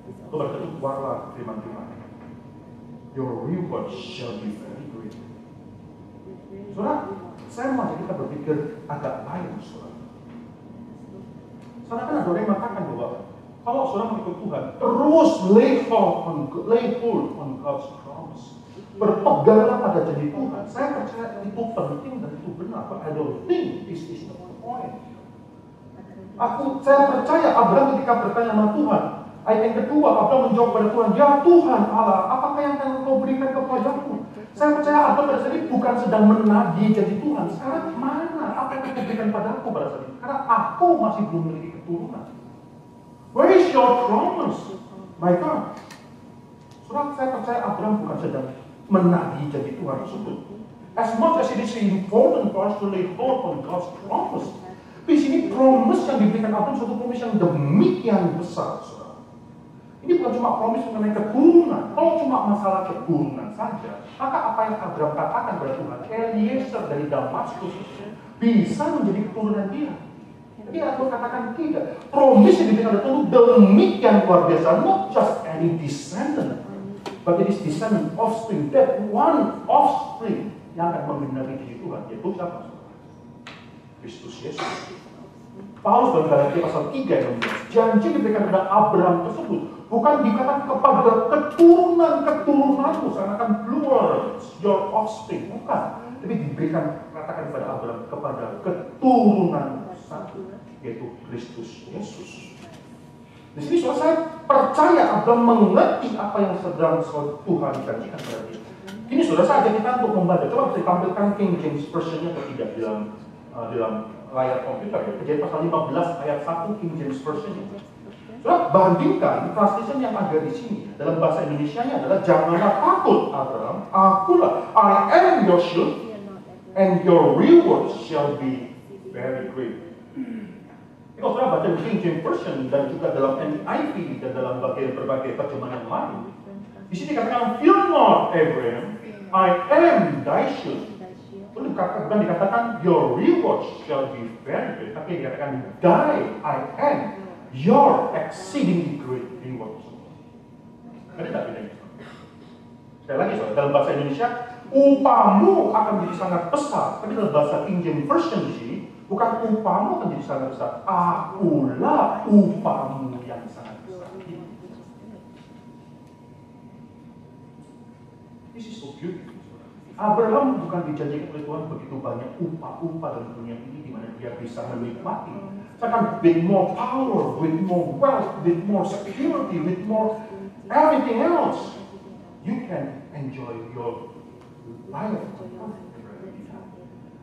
Itu berarti keluarlah firman-firman. Your reward shall be very great. Saudara, saya mau kita berpikir agak lain, saudara. Karena kan ada orang yang mengatakan bahwa kalau saudara mengikut Tuhan, terus lay hold on God's promise. Berpeganglah pada janji Tuhan. Saya percaya itu penting dan itu benar. But I don't think this is the point. Saya percaya Abraham ketika bertanya sama Tuhan, ayat yang kedua, Abraham menjawab pada Tuhan, ya Tuhan Allah, apakah yang akan kau berikan kepadaku? Saya percaya Abraham pada saat ini bukan sedang menagih janji Tuhan. Sekarang mana? Apa yang kau berikan padaku pada saat ini? Karena aku masih belum memiliki keturunan. Where is your promise? My God. Saya percaya Abraham bukan sedang menagih janji Tuhan tersebut. As much as it is important for us to lay hold on God's promise. Di sini promise yang diberikan Abraham suatu promise yang demikian besar, saudara. Ini bukan cuma promise mengenai keturunan. Kalau cuma masalah keturunan saja, maka apa yang Abraham katakan kepada Tuhan, Eliezer dari Damaskus bisa menjadi keturunan dia. Tapi Abraham katakan tidak. Promise yang diberikan Tuhan demikian luar biasa, not just any descendant, but it is descendant offspring, that one offspring yang akan menggenapi diri Tuhan, yaitu siapa? Kristus Yesus. Paulus dalam Galatia pasal 3 yang janji diberikan kepada Abraham tersebut bukan dikatakan kepada keturunan-keturunanmu, seakan-akan plural, your offspring, bukan. Tapi diberikan katakan kepada Abraham kepada keturunan satu, yaitu Kristus Yesus. Di sini saya percaya Abraham mengerti apa yang sedang Tuhan janjikan kepada dia. Ini saudara, saya ajak kita untuk membaca. Coba bisa ditampilkan King James Version-nya atau tidak dalam layar komputer ya. Kejadian pasal 15 ayat 1 King James Version. Saudara, bandingkan translation yang ada di sini. Dalam bahasa Indonesianya adalah janganlah takut Abraham, akulah, I am your shield and your reward shall be very great. Kalau saudara baca di King James Version dan juga dalam NIV dan dalam berbagai terjemahan lain, di sini dikatakan, fear not Abraham, I am thy shield. Bukan dikatakan your reward shall be very great, tapi dikatakan I am your exceedingly great reward. Ada tak bedanya? Sekali lagi saudara, dalam bahasa Indonesia upamu akan menjadi sangat besar, tapi dalam bahasa King James Version di sini bukan upamu akan menjadi sangat besar, akulah upamu yang sangat besar. This is so beautiful. Abraham bukan dijanjikan oleh Tuhan begitu banyak upah-upah dalam dunia ini di mana dia bisa menikmati. Seakan with more power, with more wealth, with more security, with more everything else, you can enjoy your life.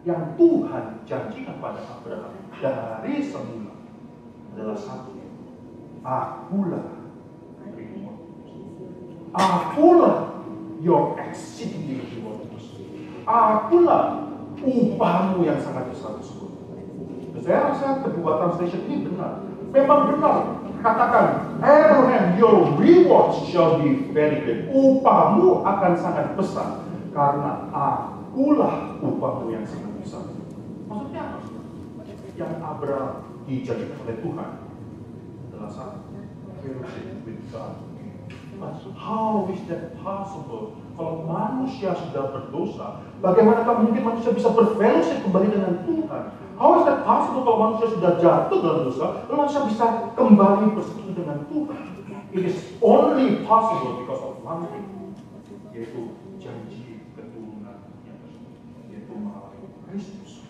Yang Tuhan janjikan pada Abraham dari semula adalah satu, akulah reward. Akulah your exceedingly reward. Akulah upahmu yang sangat besar tersebut. Saya rasa kedua translation ini benar. Memang benar. Katakan, Abraham, your reward shall be very great. Upahmu akan sangat besar karena akulah upahmu yang sangat besar. Maksudnya apa? Yang Abraham dijanjikan oleh Tuhan adalah satu, fellowship with God. But how is that possible? Kalau manusia sudah berdosa, bagaimanakah mungkin manusia bisa berfellowship kembali dengan Tuhan? How is that possible kalau manusia sudah jatuh dalam dosa, lalu manusia bisa kembali bersekutu dengan Tuhan? It is only possible because of one thing, yaitu janji keturunan yang tersebut, yaitu melalui Kristus.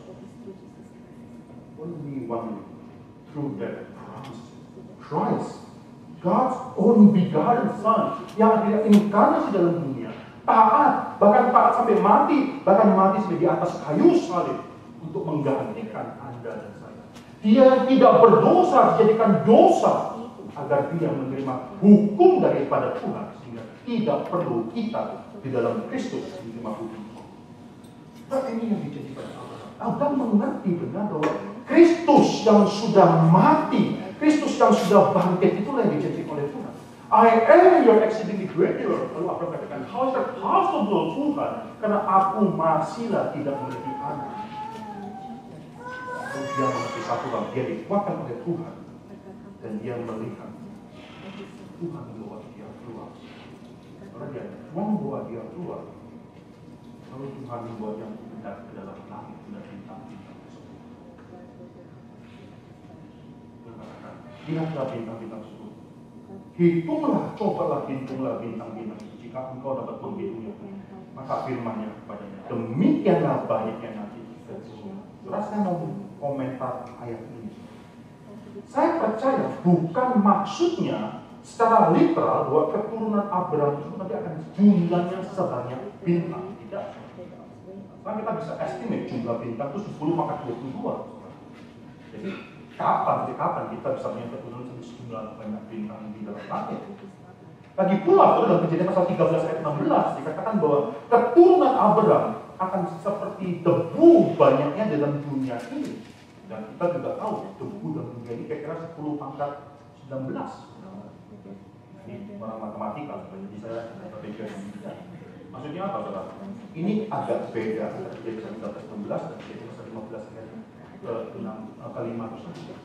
Only one through that promise, Christ, God's own begotten Son, yang akhirnya inkarnasi dalam dunia, taat, bahkan taat sampai mati, bahkan mati sampai di atas kayu salib untuk menggantikan Anda dan saya. Dia tidak berdosa, dijadikan dosa agar dia menerima hukum daripada Tuhan, sehingga tidak perlu kita di dalam Kristus menerima hukum. Tapi ini yang dijanjikan Abraham. Abraham mengerti benar bahwa Kristus yang sudah mati, Kristus yang sudah bangkit, itulah yang dijanjikan oleh Tuhan. I am your exceedingly great reward. Lalu Abraham katakan, how is that possible Tuhan? Karena aku masihlah tidak memiliki anak. Lalu dia mengerti satu hal, dia dikuatkan oleh Tuhan. Dan dia melihat Tuhan membawa dia keluar. Karena dia membawa dia keluar. Lalu Tuhan Tuhan membuat yang indah ke dalam langit dan bintang-bintang tersebut. Lihatlah bintang-bintang tersebut. Cobalah hitunglah bintang-bintang itu. Jika engkau dapat menghitungnya, maka firman-Nya kepadanya, demikianlah banyaknya nanti. Saudara, saya mau komentar ayat ini. Saya percaya bukan maksudnya secara literal bahwa keturunan Abraham itu nanti akan jumlahnya sebanyak bintang. Tidak. Karena kita bisa estimate jumlah bintang itu 10 maka 22. Jadi kapan kita bisa punya keturunan sejumlah banyak bintang di dalam langit? Lagi pula, dalam Kejadian pasal 13 ayat 16 dikatakan bahwa keturunan Abraham akan seperti debu banyaknya dalam dunia ini. Dan kita juga tahu debu dalam dunia ini kira-kira 10 pangkat 19. Ini orang matematika, jadi saya berpikir maksudnya apa, saudara? Ini agak beda dari Kejadian 16 dan Kejadian 15 ayat ke-5 tersebut.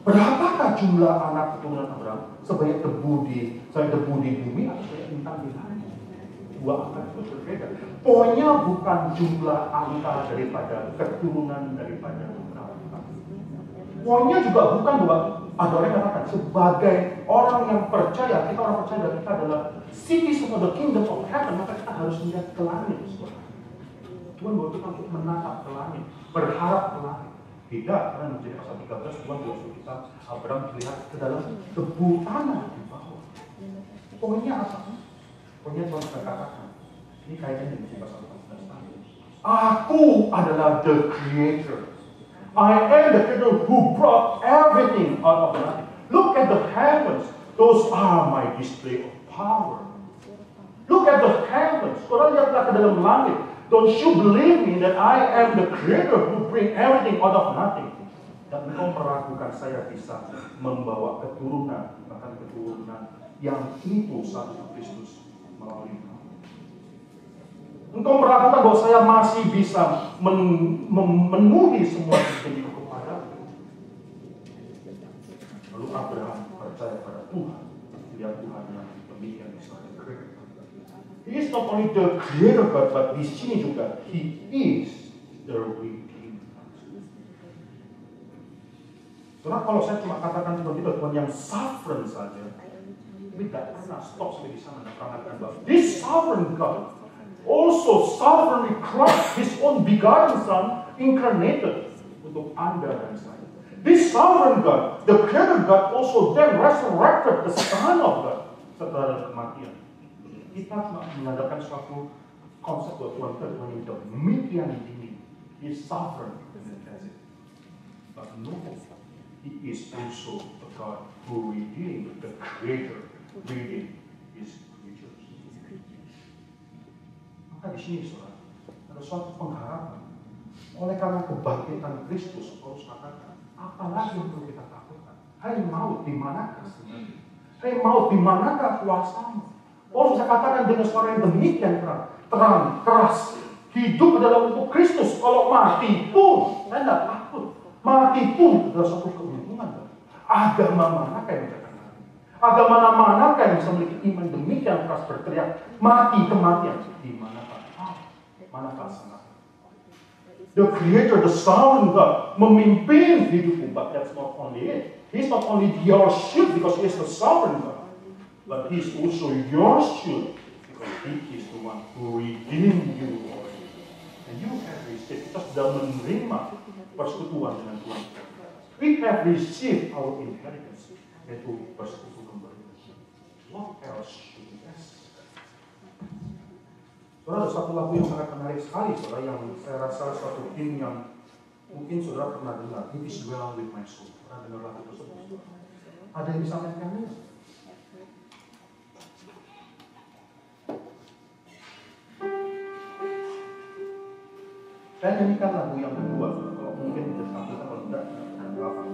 Berapakah jumlah anak keturunan Abraham? Sebanyak debu di bumi atau sebanyak bintang di langit? Dua angka itu berbeda. Poinnya bukan jumlah angka daripada keturunan daripada Abraham. Poinnya juga bukan bahwa ada orang yang katakan sebagai orang yang percaya, kita orang percaya bahwa kita adalah citizens of the kingdom of heaven, maka kita harus melihat ke langit. Tuhan bawa kita untuk menatap ke langit, berharap ke langit. Tidak, karena menjadi pasal 13 Tuhan suruh kita Abraham melihat ke dalam debu tanah di bawah. Poinnya apa? Poinnya Tuhan katakan, ini kaitannya menjadi pasal 14 tadi. Aku adalah the creator. I am the creator who brought everything out of nothing. Look at the heavens. Those are my display of power. Look at the heavens. Saudara lihatlah ke dalam langit. Don't you believe me that I am the creator who bring everything out of nothing? Dan engkau meragukan saya bisa membawa keturunan, bahkan keturunan yang itu satu Kristus melalui kamu. Engkau meragukan bahwa saya masih bisa memenuhi semua janji kepada. Lalu Abraham percaya pada Tuhan. Dia Tuhan yang demikian besar. He is not only the creator God, but di sini juga He is the redeemer. Karena kalau saya cuma katakan seperti itu, Tuhan yang sovereign saja, tidak pernah stop sampai di sana dan mengatakan bahwa this sovereign God also sovereignly Christ His own begotten Son incarnated untuk Anda dan saya. This sovereign God, the creator God, also then resurrected the Son of God setelah kematian. Kita cuma mengadakan suatu konsep bahwa Tuhan yang demikian tinggi. He is sovereign and that's it. But no, He is also a God who redeemed the Creator, redeemed His creatures. Maka di sini, saudara, ada suatu pengharapan. Oleh karena kebangkitan Kristus, Paulus katakan, apalagi yang perlu kita takutkan? Hai maut, di manakah sebenarnya? Hai maut, di manakah kuasamu? Paulus bisa katakan dengan suara yang demikian terang, keras. Hidup adalah untuk Kristus. Kalau mati pun, saya tidak takut. Mati pun adalah suatu keuntungan. Agama manakah yang bisa mati? Agama manakah yang bisa memiliki iman demikian keras berteriak, mati kematian? Di manakah? Manakah sangat? The Creator, the Sovereign God, memimpin hidupmu. But that's not only it. He's not only your shield because He is the Sovereign God. But He is also your shield because He is the one who redeemed you. And you have received, kita sudah menerima persekutuan dengan Tuhan. We have received our inheritance, yaitu persekutu kembali. What else should we ask? Saudara, ada satu lagu yang sangat menarik sekali, saudara, yang saya rasa suatu hymn yang mungkin saudara pernah dengar. It is well with my soul. Pernah dengar lagu tersebut? Ada yang bisa mainkannya? Saya nyanyikan lagu yang kedua, kalau mungkin bisa ditampilkan, kalau tidak, apa?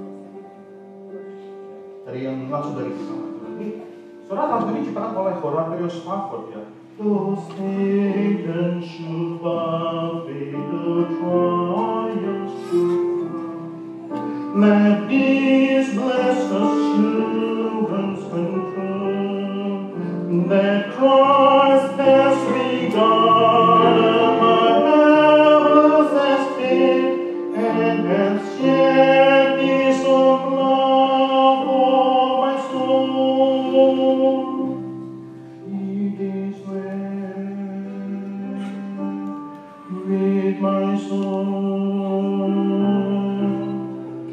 Dari yang langsung dari pertama. Ini, saudara, lagu ini diciptakan oleh Horatio Spafford ya. Though Satan should buffet the trials to come, let these blessed assurance confirm that Christ has begun my with my soul.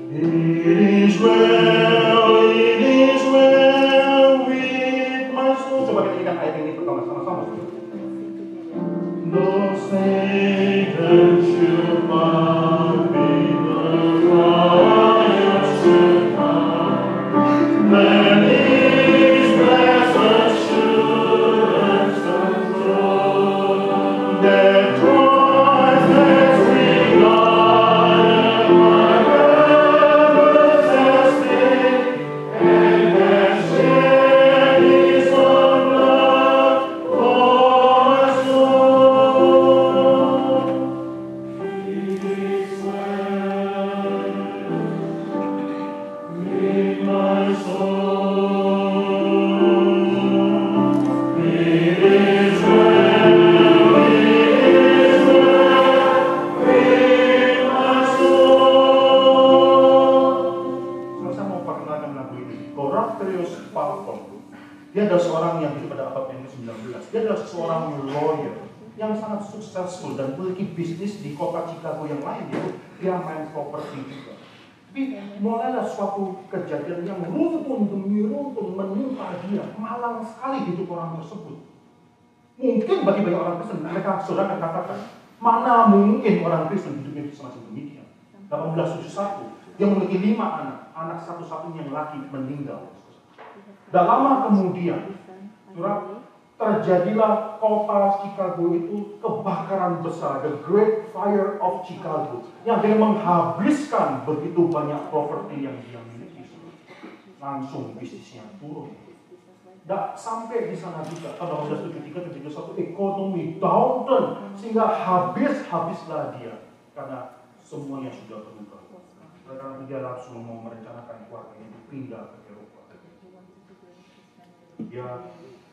It is well with my soul. Coba kita ingat ayat ini pertama sama-sama. No Satan should not be the riot should come. Then his blessed assurance control. That Christ has regarded my rebels as sin, and has shed his own blood for my soul. It is well with my soul. It is well with my soul. Saya mau perkenalkan lagu ini. Horatius Parton. Dia adalah seorang yang hidup pada abad yang ke-19. Dia adalah seorang lawyer yang sangat successful dan memiliki bisnis di kota Chicago yang lain. Dia main properti juga. Tapi mulailah suatu kejadian yang runtun demi runtun menimpa dia. Malang sekali hidup orang tersebut. Mungkin bagi banyak orang Kristen, mereka saudara katakan, mana mungkin orang Kristen hidupnya semacam demikian. 1871, dia memiliki 5 anak. Anak satu-satunya yang laki meninggal. Dan lama kemudian, terjadilah kota Chicago itu kebakaran besar, the Great Fire of Chicago, yang dia menghabiskan begitu banyak properti yang dia miliki. Langsung bisnisnya turun. Dan sampai di sana juga, tahun 1873 terjadi suatu ekonomi downturn, sehingga habislah dia karena semuanya sudah berubah. Karena dia langsung mau merencanakan keluarganya pindah ke Eropa. Dia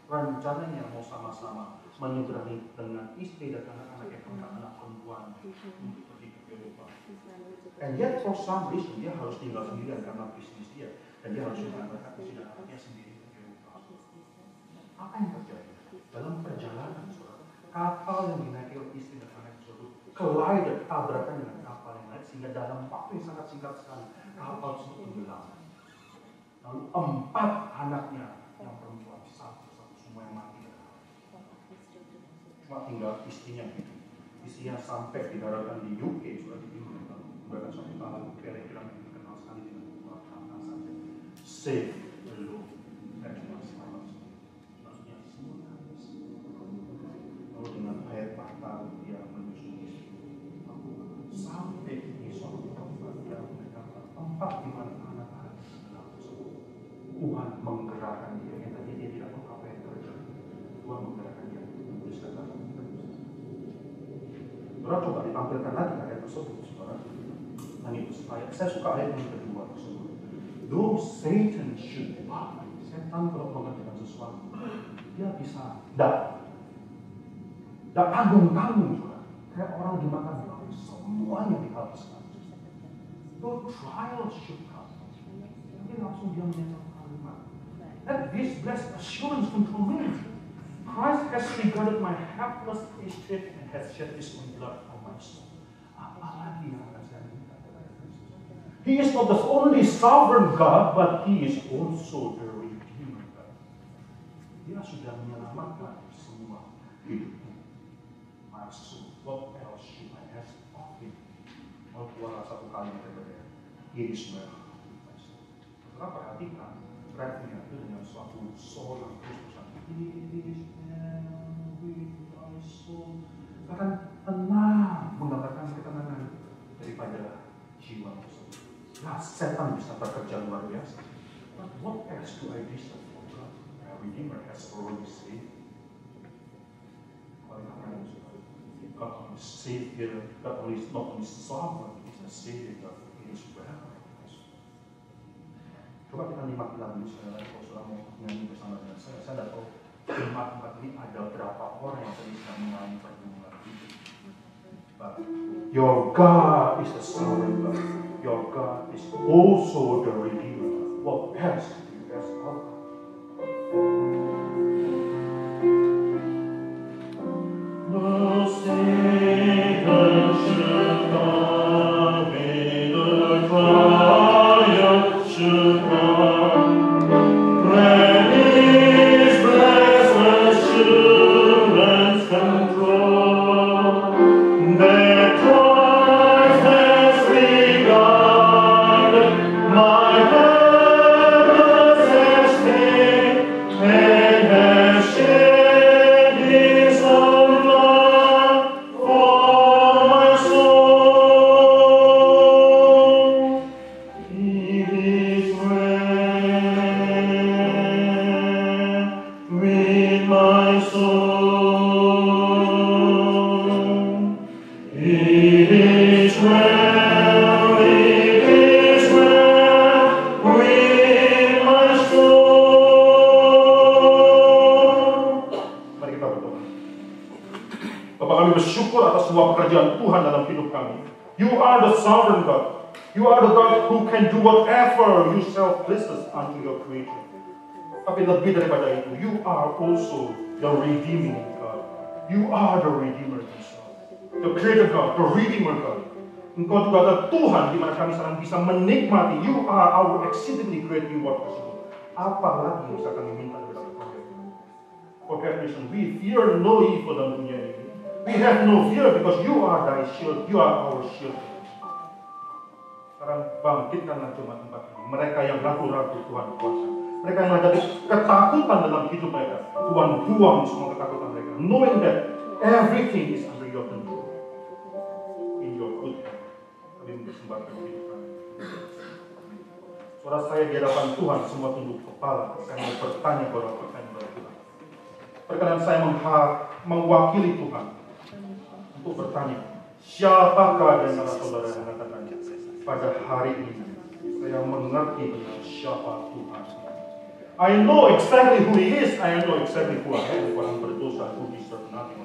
rencananya mau sama-sama menyeberangi dengan istri dan anak-anak yang anak perempuan untuk pergi ke Eropa. And yet for some reason dia harus tinggal sendirian karena bisnis dia, dan dia harus mengantarkan istri dan anaknya sendiri ke Eropa. Apa yang terjadi? Dalam perjalanan, kapal yang dinaiki oleh istri dan anak tersebut collided, tabrakan dengan kapal yang lain, sehingga dalam waktu yang sangat singkat sekali kapal tersebut tenggelam. Lalu 4 anaknya yang perempuan satu semua yang mati. Cuma tinggal istrinya gitu. Istrinya sampai didaratkan di UK, sudah di Inggris, lalu bahkan suatu tahun kira-kira yang dikenal sekali dengan kata saja save the Lord. Maksudnya semua habis. Lalu dengan air mata dia menyusui sampai di suatu tempat yang tempat di mana anak-anak sedang tersebut. Tuhan menggerakkan dia, yang tadi dia tidak tahu apa yang terjadi. Tuhan menggerakkan dia menuliskan lagu itu. Saudara coba ditampilkan lagi ayat tersebut, saudara. Yang itu saya suka ayat yang kedua tersebut. Though Satan should bow, setan kalau mengerjakan sesuatu, dia bisa tidak tanggung-tanggung, saudara. Kayak orang dimakan bau, semuanya dihabiskan. Though trials should come, nanti langsung dia menyatakan kalimat. Let this blessed assurance control me. Christ has regarded my helpless estate and has shed his own blood for my soul. Apalagi yang akan saya minta? He is not the only sovereign God, but he is also the Redeemer God. Dia sudah menyelamatkan semua hidupnya. My soul, what else should I ask of him? Mau keluar satu kali daripada he is well. Setelah perhatikan refnya itu dengan suatu seorang Kristus. It is well with my soul. Akan tenang, menggambarkan ketenangan daripada jiwa tersebut. Nah, setan bisa bekerja luar biasa. But what else do I deserve for God? Our Redeemer has already saved. God is Savior, God is not only sovereign, He is the Savior, God is well. Coba kita nikmati lagu ini, saudara. Kalau saudara mau nyanyi bersama dengan saya tidak tahu jemaat tempat ini ada berapa orang yang tadi sedang mengalami pergumulan itu. But your God is the sovereign God. Your God is also the Redeemer. What else do you ask of God? The Savior bersyukur atas semua pekerjaan Tuhan dalam hidup kami. You are the sovereign God. You are the God who can do whatever you self-pleases unto your creature. Tapi lebih daripada itu, you are also the redeeming God. You are the Redeemer yourself. The Creator God, the Redeemer God. Engkau juga adalah Tuhan di mana kami sekarang bisa menikmati. You are our exceedingly great reward tersebut. Apa lagi yang bisa kami minta dari Tuhan? For that reason, we fear no evil dalam dunia ini. We have no fear because you are thy shield. You are our shield. Sekarang bangkitkanlah jemaat tempat ini. Mereka yang ragu-ragu Tuhan kuasa. Mereka yang menghadapi ketakutan dalam hidup mereka. Tuhan buang semua ketakutan mereka. Knowing that everything is under your control. In your good hand. Kami mempersembahkan hidup kami. Saudara saya di hadapan Tuhan semua tunduk kepala. Saya mau bertanya kepada Tuhan. Perkenan saya mewakili Tuhan untuk bertanya, siapakah di antara saudara yang mengatakan pada hari ini saya mengerti benar siapa Tuhan. I know exactly who He is. I know exactly who I am. Orang berdosa, who deserve nothing.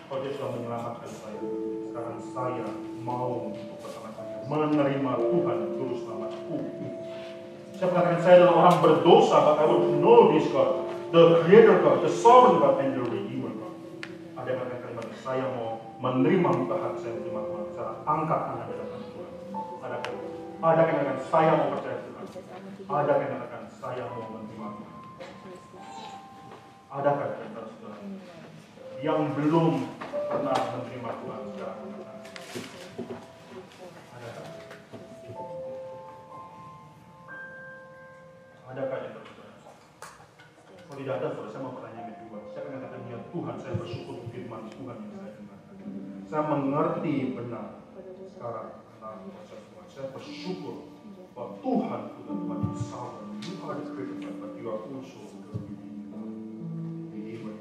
Kalau Dia sudah menyelamatkan saya, sekarang saya mau untuk bersama-sama menerima Tuhan Juru Selamatku. Saya mengatakan saya adalah orang berdosa, but I want to know this God. The Creator God, the Sovereign God, and the Redeemer God. Ada yang mengatakan kalimat, saya mau menerima muka hati saya menerima Tuhan. Saya angkat tangan di hadapan Tuhan. Ada yang mengatakan saya mau percaya Tuhan. Ada yang mengatakan saya mau menerima Tuhan. Adakah di antara saudara yang belum pernah menerima Tuhan secara benar? Adakah? Adakah di antara saudara? Kalau tidak ada, saudara, saya mau pertanyaan kedua. Saya akan katakan, ya Tuhan, saya bersyukur untuk firman Tuhan yang saya dengarkan. Saya mengerti benar sekarang tentang proses Tuhan. Saya bersyukur bahwa Tuhan sudah Tuhan yang sovereign. You are the creator, but you are also the Redeemer.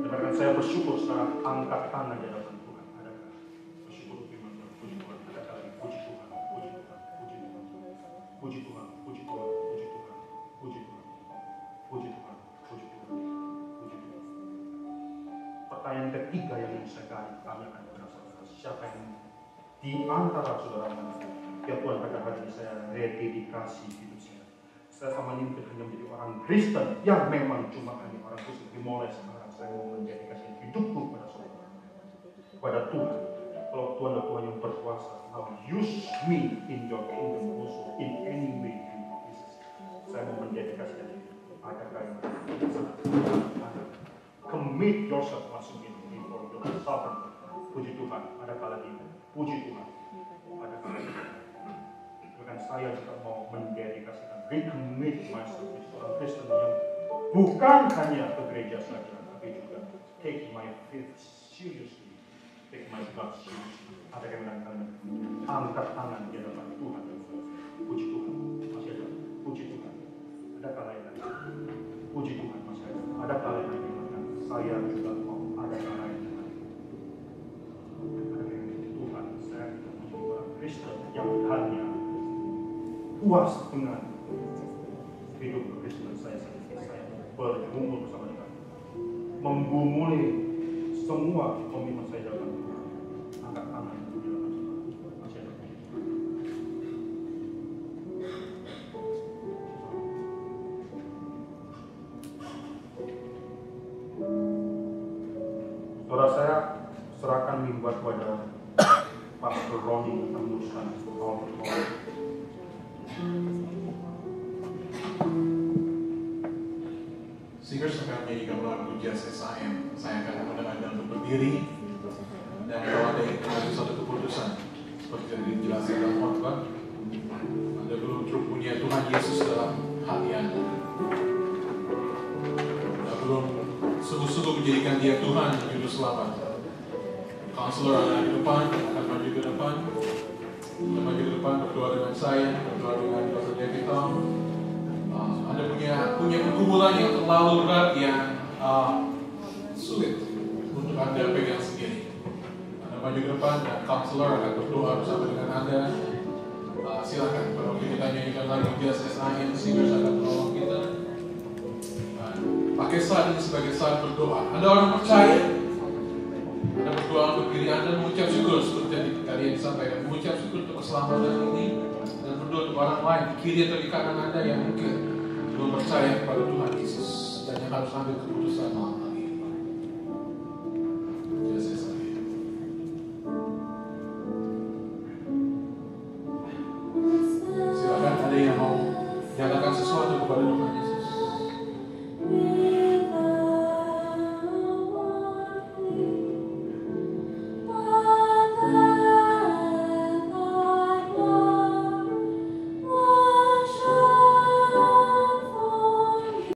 Dengarkan, saya bersyukur sekarang angkat tangan di hadapan Tuhan. Adakah? Bersyukur untuk firman Tuhan. Puji Tuhan. Adakah lagi? Puji Tuhan. Puji Tuhan. Puji Tuhan. Puji Tuhan. Puji Tuhan. Puji Tuhan. Puji Tuhan. Puji Tuhan, puji Tuhan, puji Tuhan. Pertanyaan ketiga yang ingin saya kami akan saudara, siapa yang di antara saudara ya Tuhan pada hari ini saya rededikasi hidup saya. Saya sama ini hanya menjadi orang Kristen yang memang cuma hanya orang Kristen. Dimulai sekarang saya mau mendedikasi hidupku pada saudara, kepada Tuhan. Kalau Tuhan adalah Tuhan yang berkuasa, now use me in your kingdom also in any way you please. Saya mau mendedikasikan hidup. Adakah yang commit yourself masuk before your sovereign. Puji Tuhan. Adakah lagi? Puji Tuhan. Adakah lagi? Bahkan saya juga mau mendedikasikan, recommit myself di seorang Kristen yang bukan hanya ke gereja saja, tapi juga take my faith seriously, take my God seriously. Adakah yang menangkan? Angkat tangan di hadapan Tuhan. Puji Tuhan. Masih ada. Puji Tuhan. Adakah lain lagi? Puji Tuhan, masih ada. Adakah lain lagi? Saya juga mau. Adakah lain lagi? Adakah yang Tuhan, saya menjadi orang Kristen yang hanya puas dengan hidup kekristenan saya sendiri. Saya bergumul bersama dengan menggumuli semua komitmen saya dalam Tuhan. Angkat tangan di dalam Tuhan. Masih ada. Saudara, saya serahkan mimbar kepada Pastor Ronnie tentang urusan alkohol. Singers akan menyanyikan lagu Just As I Am. Saya akan mengundang Anda untuk berdiri. Dan kalau ada yang mengambil suatu keputusan seperti yang dijelaskan dalam khotbah, Anda belum punya Tuhan Yesus dalam hati Anda. Anda belum sungguh-sungguh menjadikan Dia Tuhan dan Juru Selamat. Counselor ada di depan, akan maju ke depan. Anda maju ke depan, berdoa dengan saya, berdoa dengan Pastor David Tom. Anda punya pergumulan yang terlalu berat yang sulit untuk Anda pegang sendiri. Anda maju ke depan dan counselor akan berdoa bersama dengan Anda. Silakan, kalau kita nyanyikan lagi Just As I Am, singers akan menolong kita. Pakai saat ini sebagai saat berdoa. Anda orang percaya diri Anda mengucap syukur seperti tadi yang disampaikan, mengucap syukur untuk keselamatan ini dan berdoa untuk orang lain di kiri atau di kanan Anda yang mungkin belum percaya kepada Tuhan Yesus dan yang harus ambil keputusan